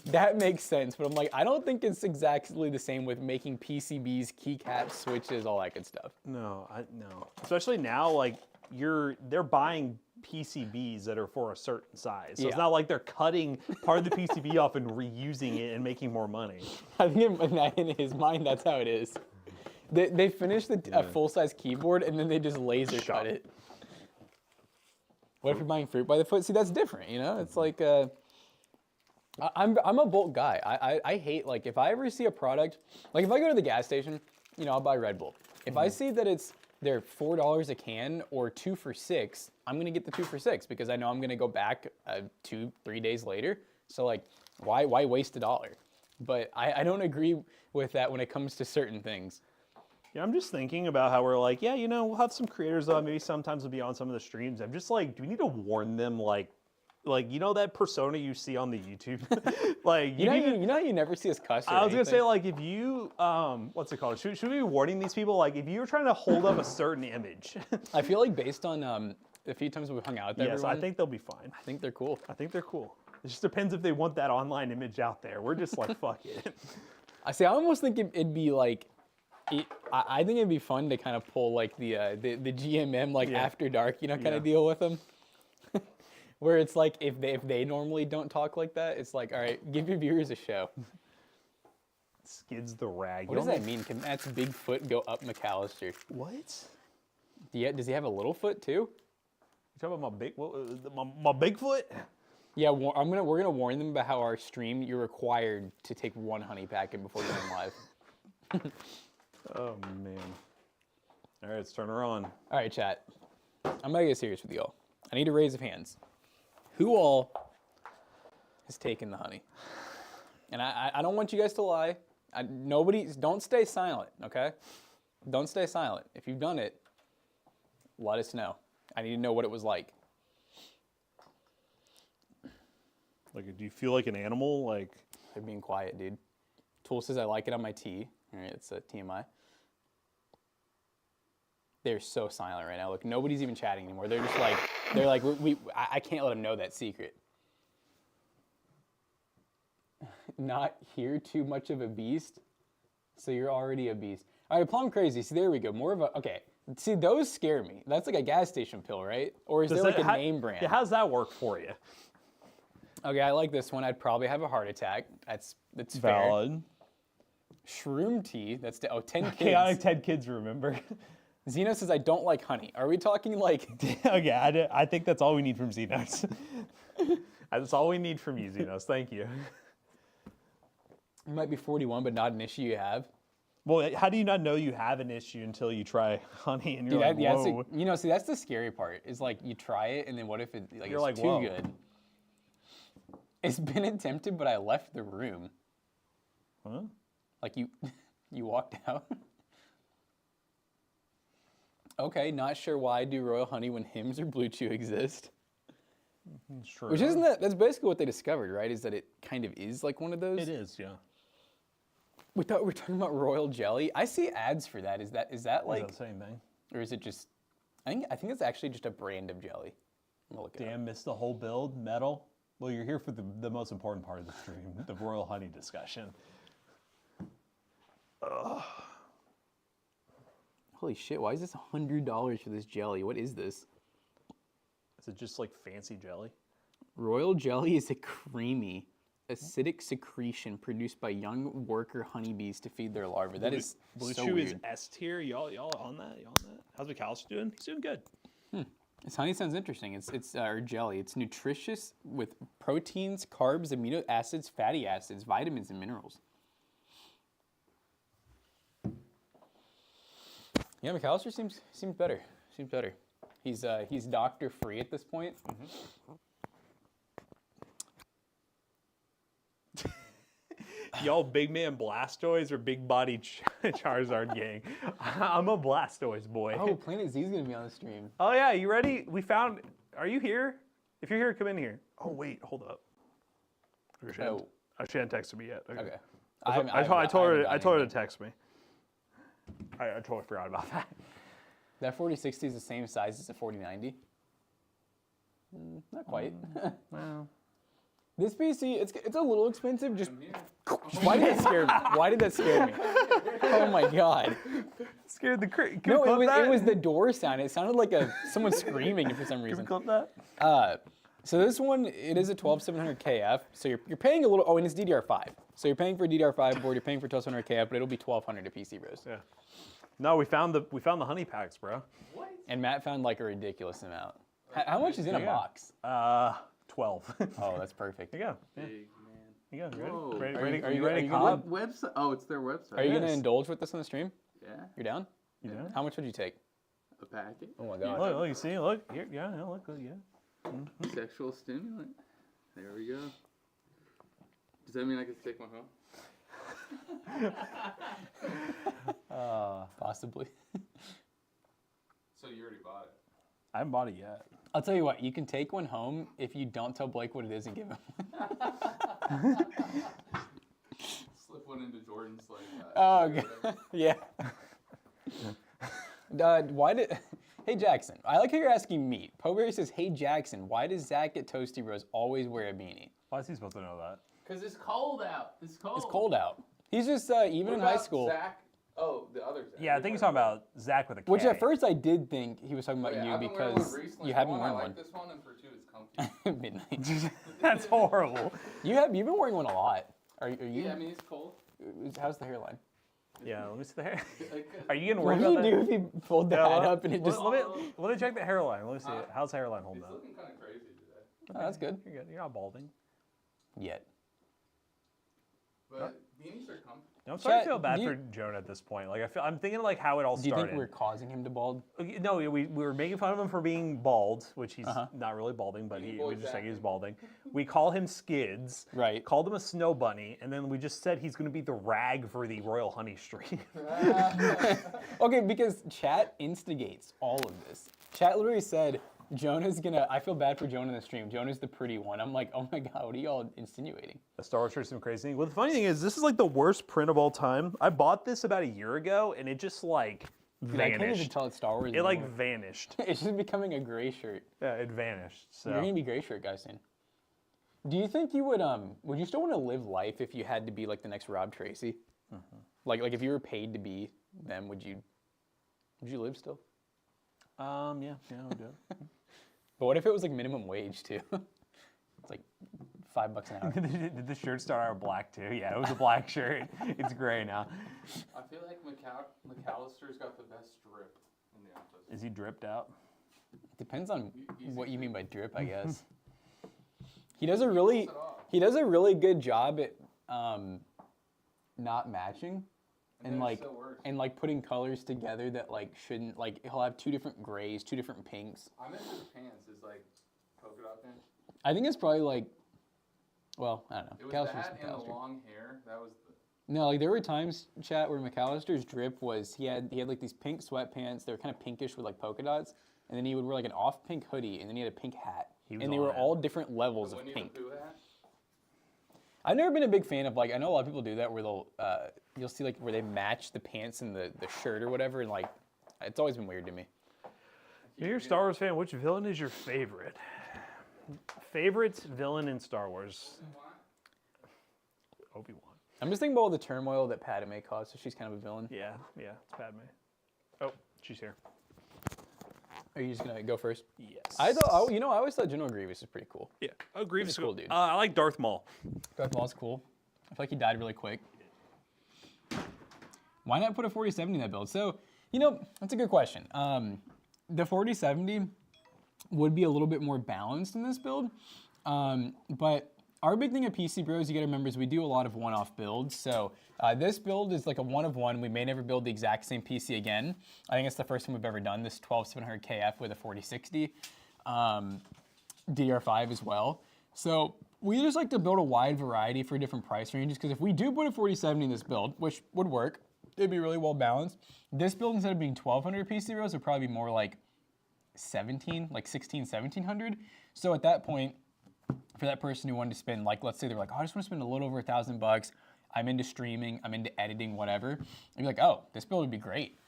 that makes sense. But I'm like, I don't think it's exactly the same with making PCBs, keycaps, switches, all that good stuff. No, no. Especially now, like, they're buying PCBs that are for a certain size. So it's not like they're cutting part of the PCB off and reusing it and making more money. I think in his mind, that's how it is. They finish a full-size keyboard and then they just laser cut it. What if you're buying fruit by the foot? See, that's different, you know? It's like, I'm a bulk guy. I hate, like, if I ever see a product, like if I go to the gas station, you know, I'll buy Red Bull. If I see that they're $4 a can or 2 for $6, I'm gonna get the 2 for $6 because I know I'm gonna go back 2-3 days later. So like, why waste $1? But I don't agree with that when it comes to certain things. Yeah, I'm just thinking about how we're like, yeah, you know, we'll have some creators on. Maybe sometimes we'll be on some of the streams. I'm just like, do we need to warn them, like you know that persona you see on the YouTube, like you know you never see us cuss. I was gonna say, like, if you what's it called? Should we be warning these people? Like, if you're trying to hold up a certain image. I feel like based on the few times we've hung out with everyone, I think they'll be fine. I think they're cool. I think they're cool. It just depends if they want that online image out there. We're just like, fuck it. I almost think it'd be like. I think it'd be fun to kind of pull like the GMM like after dark, you know, kind of deal with them. Where it's like if they normally don't talk like that, it's like, all right, give your viewers a show. Skids the rag. What does that mean? Can Matt's big foot go up McAllister? What? Does he have a little foot too? You talking about my big foot? Yeah, we're gonna warn them about how our stream you're required to take 1 honey packet before going live. Oh, man. All right, let's turn her on. All right, chat. I'm going to get serious with y'all. I need a raise of hands. Who all has taken the honey? And I don't want you guys to lie. Don't stay silent, okay? Don't stay silent. If you've done it, let us know. I need to know what it was like. Like, do you feel like an animal? Like, They're being quiet, dude. Tool says I like it on my tea. All right, it's a TMI. They're so silent right now. Look, nobody's even chatting anymore. They're just like, I can't let them know that secret. Not here too much of a beast. So you're already a beast. All right, Plum Crazy. See, there we go. More of a, okay. See, those scare me. That's like a gas station pill, right? Or is there like a name brand? Yeah, how's that work for you? Okay, I like this one. I'd probably have a heart attack. That's valid. Fair. Shroom tea. That's 10 kids. Chaotic 10 kids, remember? Xeno says, I don't like honey. Are we talking like... Okay, I think that's all we need from Xenos. That's all we need from you, Xenos. Thank you. It might be 41, but not an issue you have. Well, how do you not know you have an issue until you try honey and you're like, whoa. You know, see, that's the scary part. Is like you try it and then what if it's too whoa. good? It's been attempted, but I left the room. Huh? Like you walked out. Okay, not sure why do Royal Honey when Hims or Blue Chew exist. Sure. Which isn't that's basically what they discovered, right? Is that it kind of is like one of those? It is, yeah. We thought we were talking about royal jelly. I see ads for that. Is that like the same thing? Or is it just I think it's actually just a brand of jelly. I'm gonna look it up. Damn, missed the whole build, metal. Well, you're here for the most important part of the stream, the royal honey discussion. Ugh. Holy shit, why is this $100 for this jelly? What is this? Is it just like fancy jelly? Royal jelly is a creamy. acidic secretion produced by young worker honeybees to feed their larvae. That is Blue so Chew weird. is S tier. Y'all on that? Y'all on that? How's McAllister doing? He's doing good. This honey sounds interesting. It's or jelly. It's nutritious with proteins, carbs, amino acids, fatty acids, vitamins, and minerals. Yeah, McAllister seems better. Seems better. He's doctor free at this point. Y'all big man Blastoise or big body Charizard gang? I'm a Blastoise boy. Oh, Planet Z is gonna be on the stream. Oh yeah, you ready? We found. Are you here? If you're here, come in here. Oh wait, hold up. She hadn't texted me yet. Okay. I told her to text me. I totally forgot about that. That 4060 is the same size as a 4090. Not quite. Well, This PC, it's a little expensive. Just why did that scare me? Why did that scare me? Oh my god! scared the crick. No, it was the door sound. It sounded like someone screaming for some reason. Clip that. So this one, it is a 12700 KF. So you're paying a little. Oh, and it's DDR5. So you're paying for a DDR5 board. You're paying for 12700 KF, but it'll be 1200 to PC Bros. Yeah. No, we found the honey packs, bro. What? And Matt found like a ridiculous amount. How much is in a box? 12. Oh, that's perfect. There you go. Yeah. Big man. You guys Whoa. ready? Are you ready, ready? Cobb? What website? Oh, it's their website. Are you gonna Yes. indulge with this on the stream? Yeah. You're down? You know? How much would you take? A packet. Oh my god. Look, you see? Look, here, yeah, look, yeah. Sexual stimulant. There we go. Does that mean I can take one home? Possibly. So you already bought it. I haven't bought it yet. I'll tell you what, you can take one home if you don't tell Blake what it is and give him. Slip one into Jordan's like. Oh, God. Yeah. Why did? Hey Jackson, I like how you're asking me. Poberry says, "Hey Jackson, why does Zach at Toasty Bros always wear a beanie?" Why is he supposed to know that? Cause it's cold out. It's cold. It's cold out. He's just even in high school. Zach? Oh, the other Zach. Yeah, I think he's talking about Zach with a K. Which at first I did think he was talking about Yeah, you I've been wearing because one recently. you For haven't one, worn I like one. this one, and for two, it's comfy. Midnight. That's horrible. You've been wearing one a lot. Are you? Yeah, I mean it's cold. How's the hairline? Yeah, let me see the hair. Like, Are you getting What worried do about you that? do if you fold the Yeah, hat let- up and it just? let me check the hairline. Let me see it. How's the hairline holding He's up? looking kind of crazy today. Oh, that's good. You're good. You're not balding. Yet. But beanies are comfy. No, I'm starting Chat, to feel bad do you- for Jonah at this point. Like I'm thinking like how it all Do you started. think we're causing him to bald? No, we were making fun of him for being bald, which he's not really balding, but we just think he's balding. We call him Skids. Right. Called him a snow bunny, and then we just said he's going to be the rag for the Royal Honey Stream. Okay, because chat instigates all of this. Chat literally said, Jonah's gonna, I feel bad for Jonah in the stream. Jonah's the pretty one. I'm like, oh my god, what are y'all insinuating? The Star Wars shirt's some crazy thing. Well, the funny thing is, this is like the worst print of all time. I bought this about a year ago, and it just like Dude, I can't even vanished. tell it's Star Wars It like anymore. vanished. It's just becoming a gray shirt. Yeah, it vanished. So You're gonna be gray shirt guy soon. Do you think you would you still want to live life if you had to be like the next Rob Tracy? Like if you were paid to be them, would you live still? yeah, I would do it. But what if it was like minimum wage too? It's like $5 an hour. Did the shirt start out black too? Yeah, it was a black shirt. It's gray now. I feel like McAllister's got the best drip in the office. Is he dripped out? Depends on Easy what you drip. mean by drip, I guess. He does a really good job at not matching and then it like still works. and like putting colors together that like shouldn't, like he'll have two different grays, two different pinks. I miss his pants. His like polka dot pants. I think it's probably like, well, I don't know. It was McAllister's that and the McAllister. long hair. That was the. No, like there were times, chat, where McAllister's drip was he had like these pink sweatpants. They were kind of pinkish with like polka dots, and then he would wear like an off pink hoodie, and then he had a pink hat, was and they all were that. all different levels of Winnie pink. the Pooh hat. I've never been a big fan of like, I know a lot of people do that where they'll you'll see like where they match the pants and the shirt or whatever, and like it's always been weird to me. You're a Star Wars fan. Which villain is your favorite? Favorite villain in Star Wars? Obi-Wan. I'm just thinking about all the turmoil that Padme caused, so she's kind of a villain. Yeah, it's Padme. Oh, she's here. Are you just gonna go first? Yes. I thought, I always thought General Grievous was pretty cool. Yeah. Oh, Grievous He's a cool dude. I like Darth Maul. Darth Maul's cool. I feel like he died really quick. Why not put a 4070 in that build? So, that's a good question. The 4070 would be a little bit more balanced in this build, but our big thing at PC Bros, you gotta remember, is we do a lot of one-off builds. So this build is like a one of one. We may never build the exact same PC again. I think it's the first time we've ever done this 12700 KF with a 4060, DDR5 as well. So we just like to build a wide variety for different price ranges, because if we do put a 4070 in this build, which would work, it'd be really well balanced. This build, instead of being 1200 PC Bros, would probably be more like 1700. So at that point, for that person who wanted to spend, like, let's say they're like, oh, I just want to spend a little over $1,000. I'm into streaming, I'm into editing, whatever. And be like, oh, this build would be great.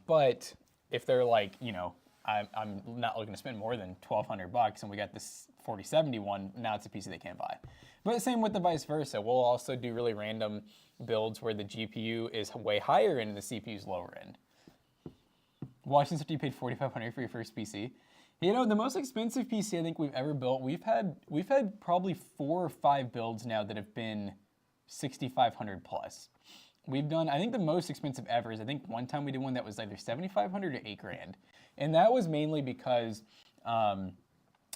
But if they're like, I'm not looking to spend more than $1,200 and we got this 4070 one, now it's a PC they can't buy. But same with the vice versa. We'll also do really random builds where the GPU is way higher end and the CPU is lower end. Washington City, you paid $4,500 for your first PC. The most expensive PC I think we've ever built, we've had probably 4 or 5 builds now that have been $6,500 plus. We've done, I think the most expensive ever is, I think one time we did one that was either $7,500 or $8,000. And that was mainly because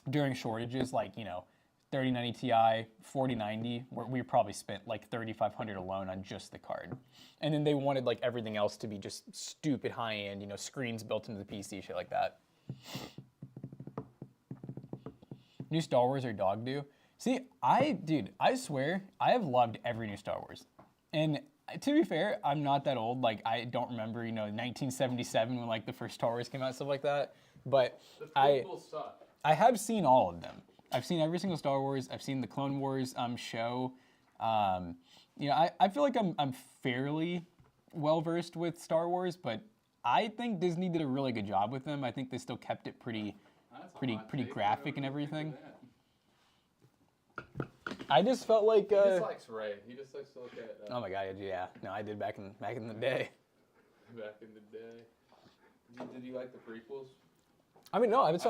during shortages, like, 3090 Ti, 4090, we probably spent like $3,500 alone on just the card. And then they wanted like everything else to be just stupid high end, screens built into the PC, shit like that. New Star Wars or dog do? See, I swear, I have loved every new Star Wars. And to be fair, I'm not that old. Like, I don't remember, 1977 when like the first Star Wars came out, stuff like that. But I have seen all of them. I've seen every single Star Wars. I've seen the Clone Wars show. I feel like I'm fairly well versed with Star Wars, but I think Disney did a really good job with them. I think they still kept it pretty graphic and everything. I just felt like he just likes Ray. He just likes to look at. Oh my god, yeah. No, I did back in the day. Back in the day. Did you like the prequels? I mean, no, I've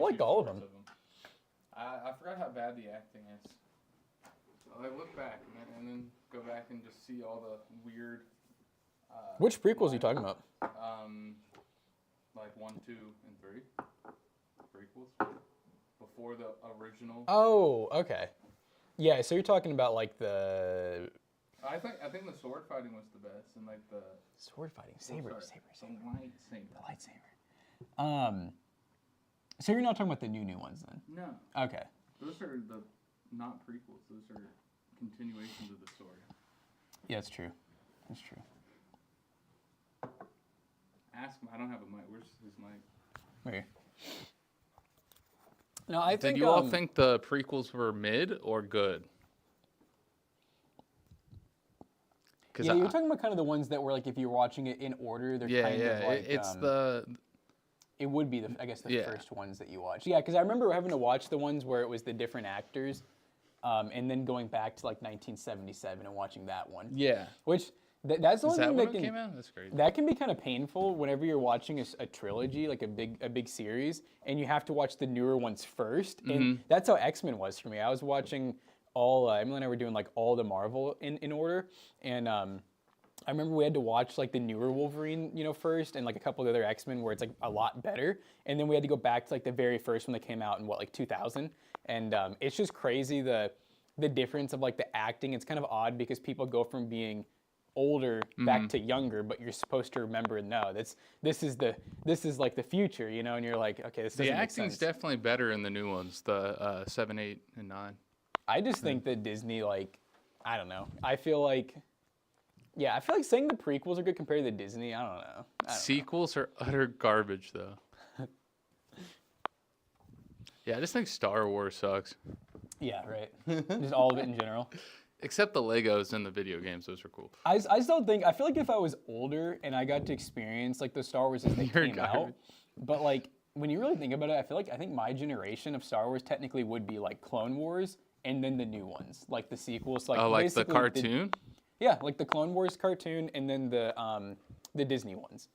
liked all of them. I forgot how bad the acting is. I look back and then go back and just see all the weird. Which prequels are you talking about? Like 1, 2, and 3 prequels before the original. Oh, okay. Yeah, so you're talking about like the. I think the sword fighting was the best, and like the sword fighting, saber. The lightsaber. So you're not talking about the new ones then? No. Okay. Those are not prequels. Those are continuations of the story. Yeah, that's true. That's true. Ask him. I don't have a mic. Where's his mic? Right here. No, I think. Did you all think the prequels were mid or good? Yeah, you're talking about kind of the ones that were like, if you're watching it in order, they're kind of like. It's It would be the first ones that you watch. Yeah, because I remember having to watch the ones where it was the different actors, and then going back to like 1977 and watching that one. Yeah. Which that's the only thing that came out? That's crazy. That can be kind of painful whenever you're watching a trilogy, like a big series, and you have to watch the newer ones first. Mm-hmm. And that's how X-Men was for me. I was watching all Emily and I were doing like all the Marvel in order, and I remember we had to watch like the newer Wolverine, first, and like a couple of the other X-Men where it's like a lot better, and then we had to go back to like the very first one that came out in 2000, and it's just crazy the difference of like the acting. It's kind of odd because people go from being older back to younger, but you're supposed to remember, no, this is like the future, and you're like, okay, this doesn't make sense. The acting's definitely better in the new ones, the 7, 8, and 9. I just think that Disney, like, I don't know. I feel like saying the prequels are good compared to Disney, I don't know. Sequels are utter garbage, though. Yeah, I just think Star Wars sucks. Yeah, right. Just all of it in general. Except the Legos and the video games, those are cool. I still think, I feel like if I was older and I got to experience like the Star Wars as they came out, but like when you really think about it, I think my generation of Star Wars technically would be like Clone Wars and then the new ones, like the sequels, like like the cartoon. Yeah, like the Clone Wars cartoon and then the Disney ones.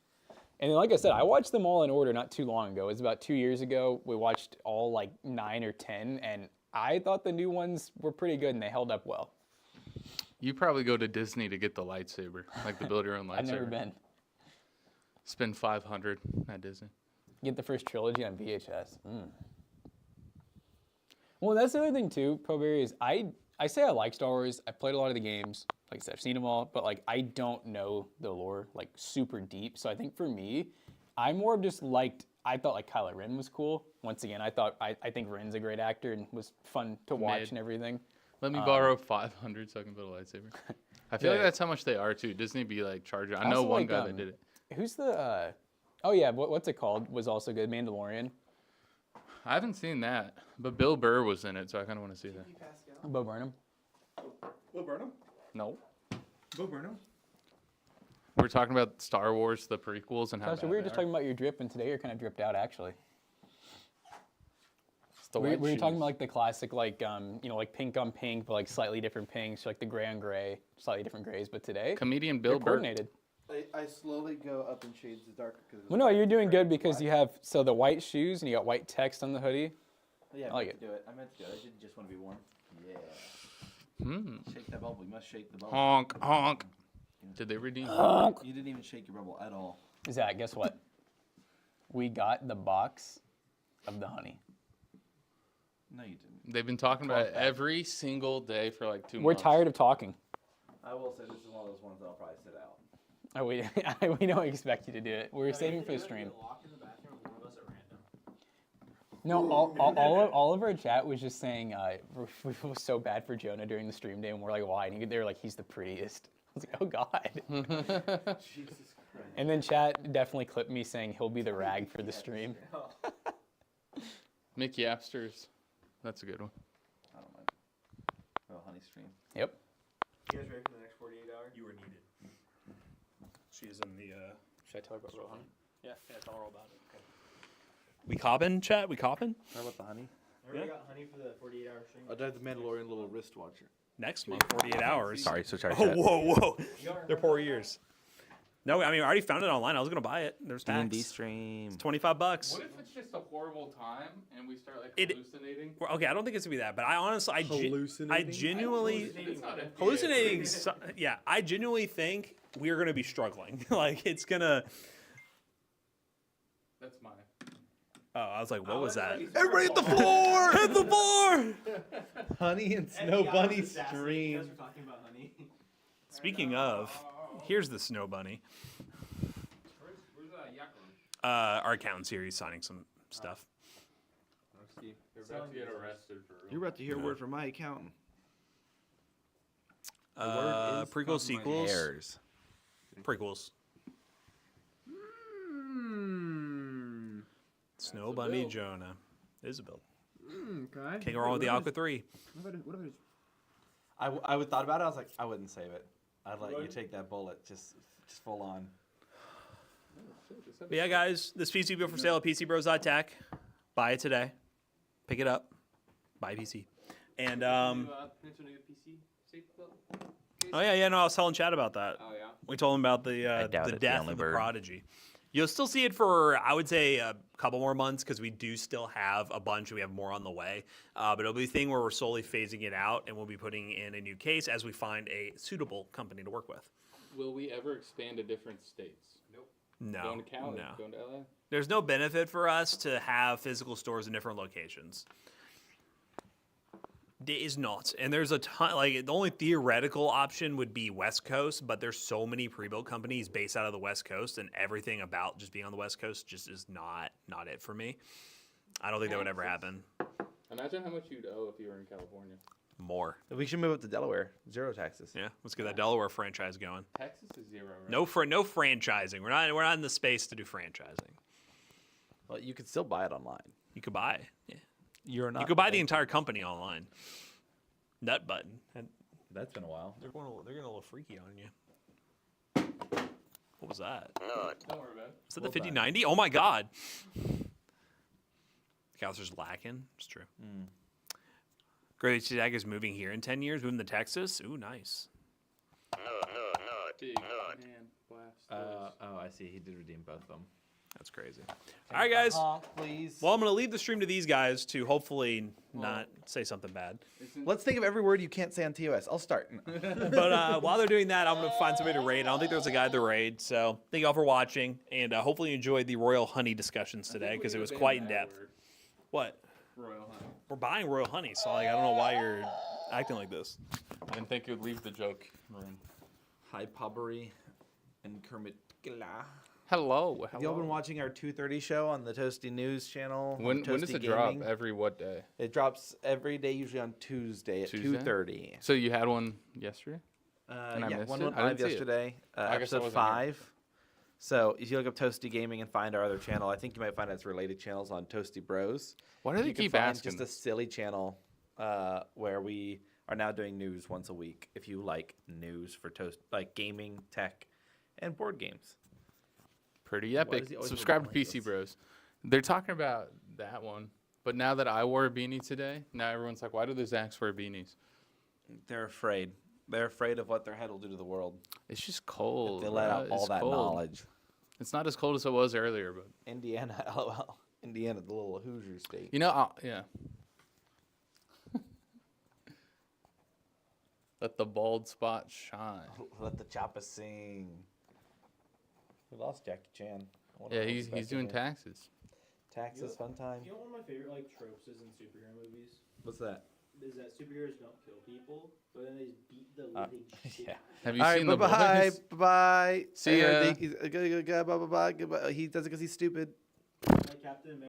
And then, like I said, I watched them all in order not too long ago. It was about 2 years ago. We watched all like 9 or 10, and I thought the new ones were pretty good and they held up well. You probably go to Disney to get the lightsaber, like the build your own lightsaber. I've never been. Spend $500 at Disney. Get the first trilogy on VHS. Well, that's the other thing too, Poberry, is I say I like Star Wars. I've played a lot of the games. Like I said, I've seen them all, but like I don't know the lore like super deep. So I think for me, I more just liked. I thought like Kylo Ren was cool. Once again, I think Ren's a great actor and was fun to watch and everything. Let me borrow 500 so I can build a lightsaber. I feel like that's how much they are too. Disney be like charging. I know Also, one like, guy that did it. Who's the? Oh yeah, what's it called? Was also good. Mandalorian. I haven't seen that, but Bill Burr was in it, so I kind of want to see that. Bo Burnham. Will Burnham? No. Will Burnham? We're talking about Star Wars, the prequels, and how. So we were just talking about your drip, and today you're kind of dripped out actually. We were talking about like the classic, like like pink on pink, but like slightly different pinks, like the gray on gray, slightly different grays. But today, Comedian Bill Burr. coordinated. I slowly go up in shades of darker. Well, no, you're doing good because you have the white shoes and you got white text on the hoodie. Yeah, I like it. to do it. I meant to do it. I didn't just want to be warm. Yeah. Shake that bubble. You must shake the bubble. Honk, honk. Did they redeem? You didn't even shake your bubble at all. Zach, guess what? We got the box of the honey. No, you didn't. They've been talking about it every single day for like 2 months. We're tired of talking. I will say this is one of those ones that'll probably sit out. Oh, we don't expect you to do it. We're saving for the stream. No, all of our chat was just saying we feel so bad for Jonah during the stream day, and we're like, why? And they're like, he's the prettiest. I was like, oh God. Jesus Christ. And then chat definitely clipped me saying he'll be the rag for the stream. Mick Yapsters. That's a good one. I don't mind. Oh, honey stream. Yep. You guys ready for the next 48 hours? You are needed. She is in the. Should I tell her about real honey? Yeah, tell her all about it. Okay. We copping, chat? We copping? How about the honey? Everybody got honey for the 48-hour stream? I'll drive the Mandalorian little wristwatcher. Next month, 48 hours. Sorry, Oh, whoa. They're 4 years. No, I mean, I already found it online. I was going to buy it. There's tax. D&D stream. It's $25. What if it's just a horrible time and we start like hallucinating? Okay, I don't think it's going to be that, but I honestly, I genuinely, It's not a hallucinating. Yeah, I genuinely think we're going to be struggling. Like, it's going to. That's mine. Oh, I was like, what was that? Everybody hit the floor! Hit the floor! Honey and Snow Bunny stream. Talking about honey. Speaking of, here's the Snow Bunny. Where's Yakko? Our accountant series signing some stuff. They're about to get arrested for real. You're about to hear a word from my accountant. Prequels, sequels. Prequels. Snow Bunny, Jonah, Isabel. Okay. Can't go wrong with the Aqua 3. What about it? I would thought about it. I was like, I wouldn't save it. I'd let you take that bullet, just full on. But yeah, guys, this PC bill for sale at pcbros.tech. Buy it today. Pick it up. Buy a PC. And oh yeah, no, I was telling Chad about that. Oh yeah. We told him about the death of the Prodigy. You'll still see it for, I would say, a couple more months because we do still have a bunch and we have more on the way. But it'll be a thing where we're slowly phasing it out and we'll be putting in a new case as we find a suitable company to work with. Will we ever expand to different states? Nope. No. Going to Cali? No. Going to LA? There's no benefit for us to have physical stores in different locations. There is not. And there's a ton, like, the only theoretical option would be West Coast, but there's so many pre-built companies based out of the West Coast, and everything about just being on the West Coast just is not it for me. I don't think that would ever happen. Imagine how much you'd owe if you were in California. More. We should move up to Delaware. Zero taxes. Yeah, let's get that Delaware franchise going. Texas is zero, right? No franchising. We're not in the space to do franchising. Well, you could still buy it online. You could buy. Yeah. You're not. You could buy the entire company online. Nut button. That's been a while. They're getting a little freaky on you. What was that? Don't worry about it. Is that the 5090? Oh my god. Counselor's lacking. It's true. Great Jack is moving here in 10 years, moving to Texas. Ooh, nice. big man blast. Oh, I see. He did redeem both of them. That's crazy. All right, guys. Please. Well, I'm going to leave the stream to these guys to hopefully not say something bad. Let's think of every word you can't say on TOS. I'll start. But while they're doing that, I'm going to find somebody to raid. I don't think there's a guy to raid. So thank you all for watching. And hopefully you enjoyed the Royal Honey discussions today because it was quite in depth. What? Royal honey. We're buying Royal Honey. So like, I don't know why you're acting like this. I didn't think it would leave the joke room. Hi, Pobbery and Kermit Gla. Hello. Have y'all been watching our 2:30 show on the Toasty News channel? When does Toasty it Gaming? drop? Every what day? It drops every day, usually on Tuesday at Tuesday? 2:30. So you had one yesterday? And I Yeah, missed one it? went I didn't live see it. yesterday, I guess I episode wasn't here. 5. So if you look up Toasty Gaming and find our other channel, I think you might find its related channels on Toasty Bros. Why do they You can keep find asking? just a silly channel where we are now doing news once a week. If you like news for like gaming, tech, and board games. Pretty Why epic. does he always Subscribe to look like PC this? Bros. They're talking about that one, but now that I wore a beanie today, now everyone's like, "Why do the Zacks wear beanies?" They're afraid. They're afraid of what their head will do to the world. It's just If cold. they let out bruh. all It's that cold. knowledge. It's not as cold as it was earlier, but Indiana, LOL. Indiana, the little Hoosier state. you know, yeah. Let the bald spot shine. Let the chopper sing. We lost Jackie Chan. I wonder Yeah, what he's back doing in here. taxes. Taxes, fun time. You know one of my favorite like tropes is in superhero movies What's that? is that superheroes don't kill people, but then they just beat the living shit. Yeah. Have you All seen right, the bye-bye. boys? Bye-bye. See ya. Bye-bye. Goodbye. He does it because he's stupid. Like Captain America.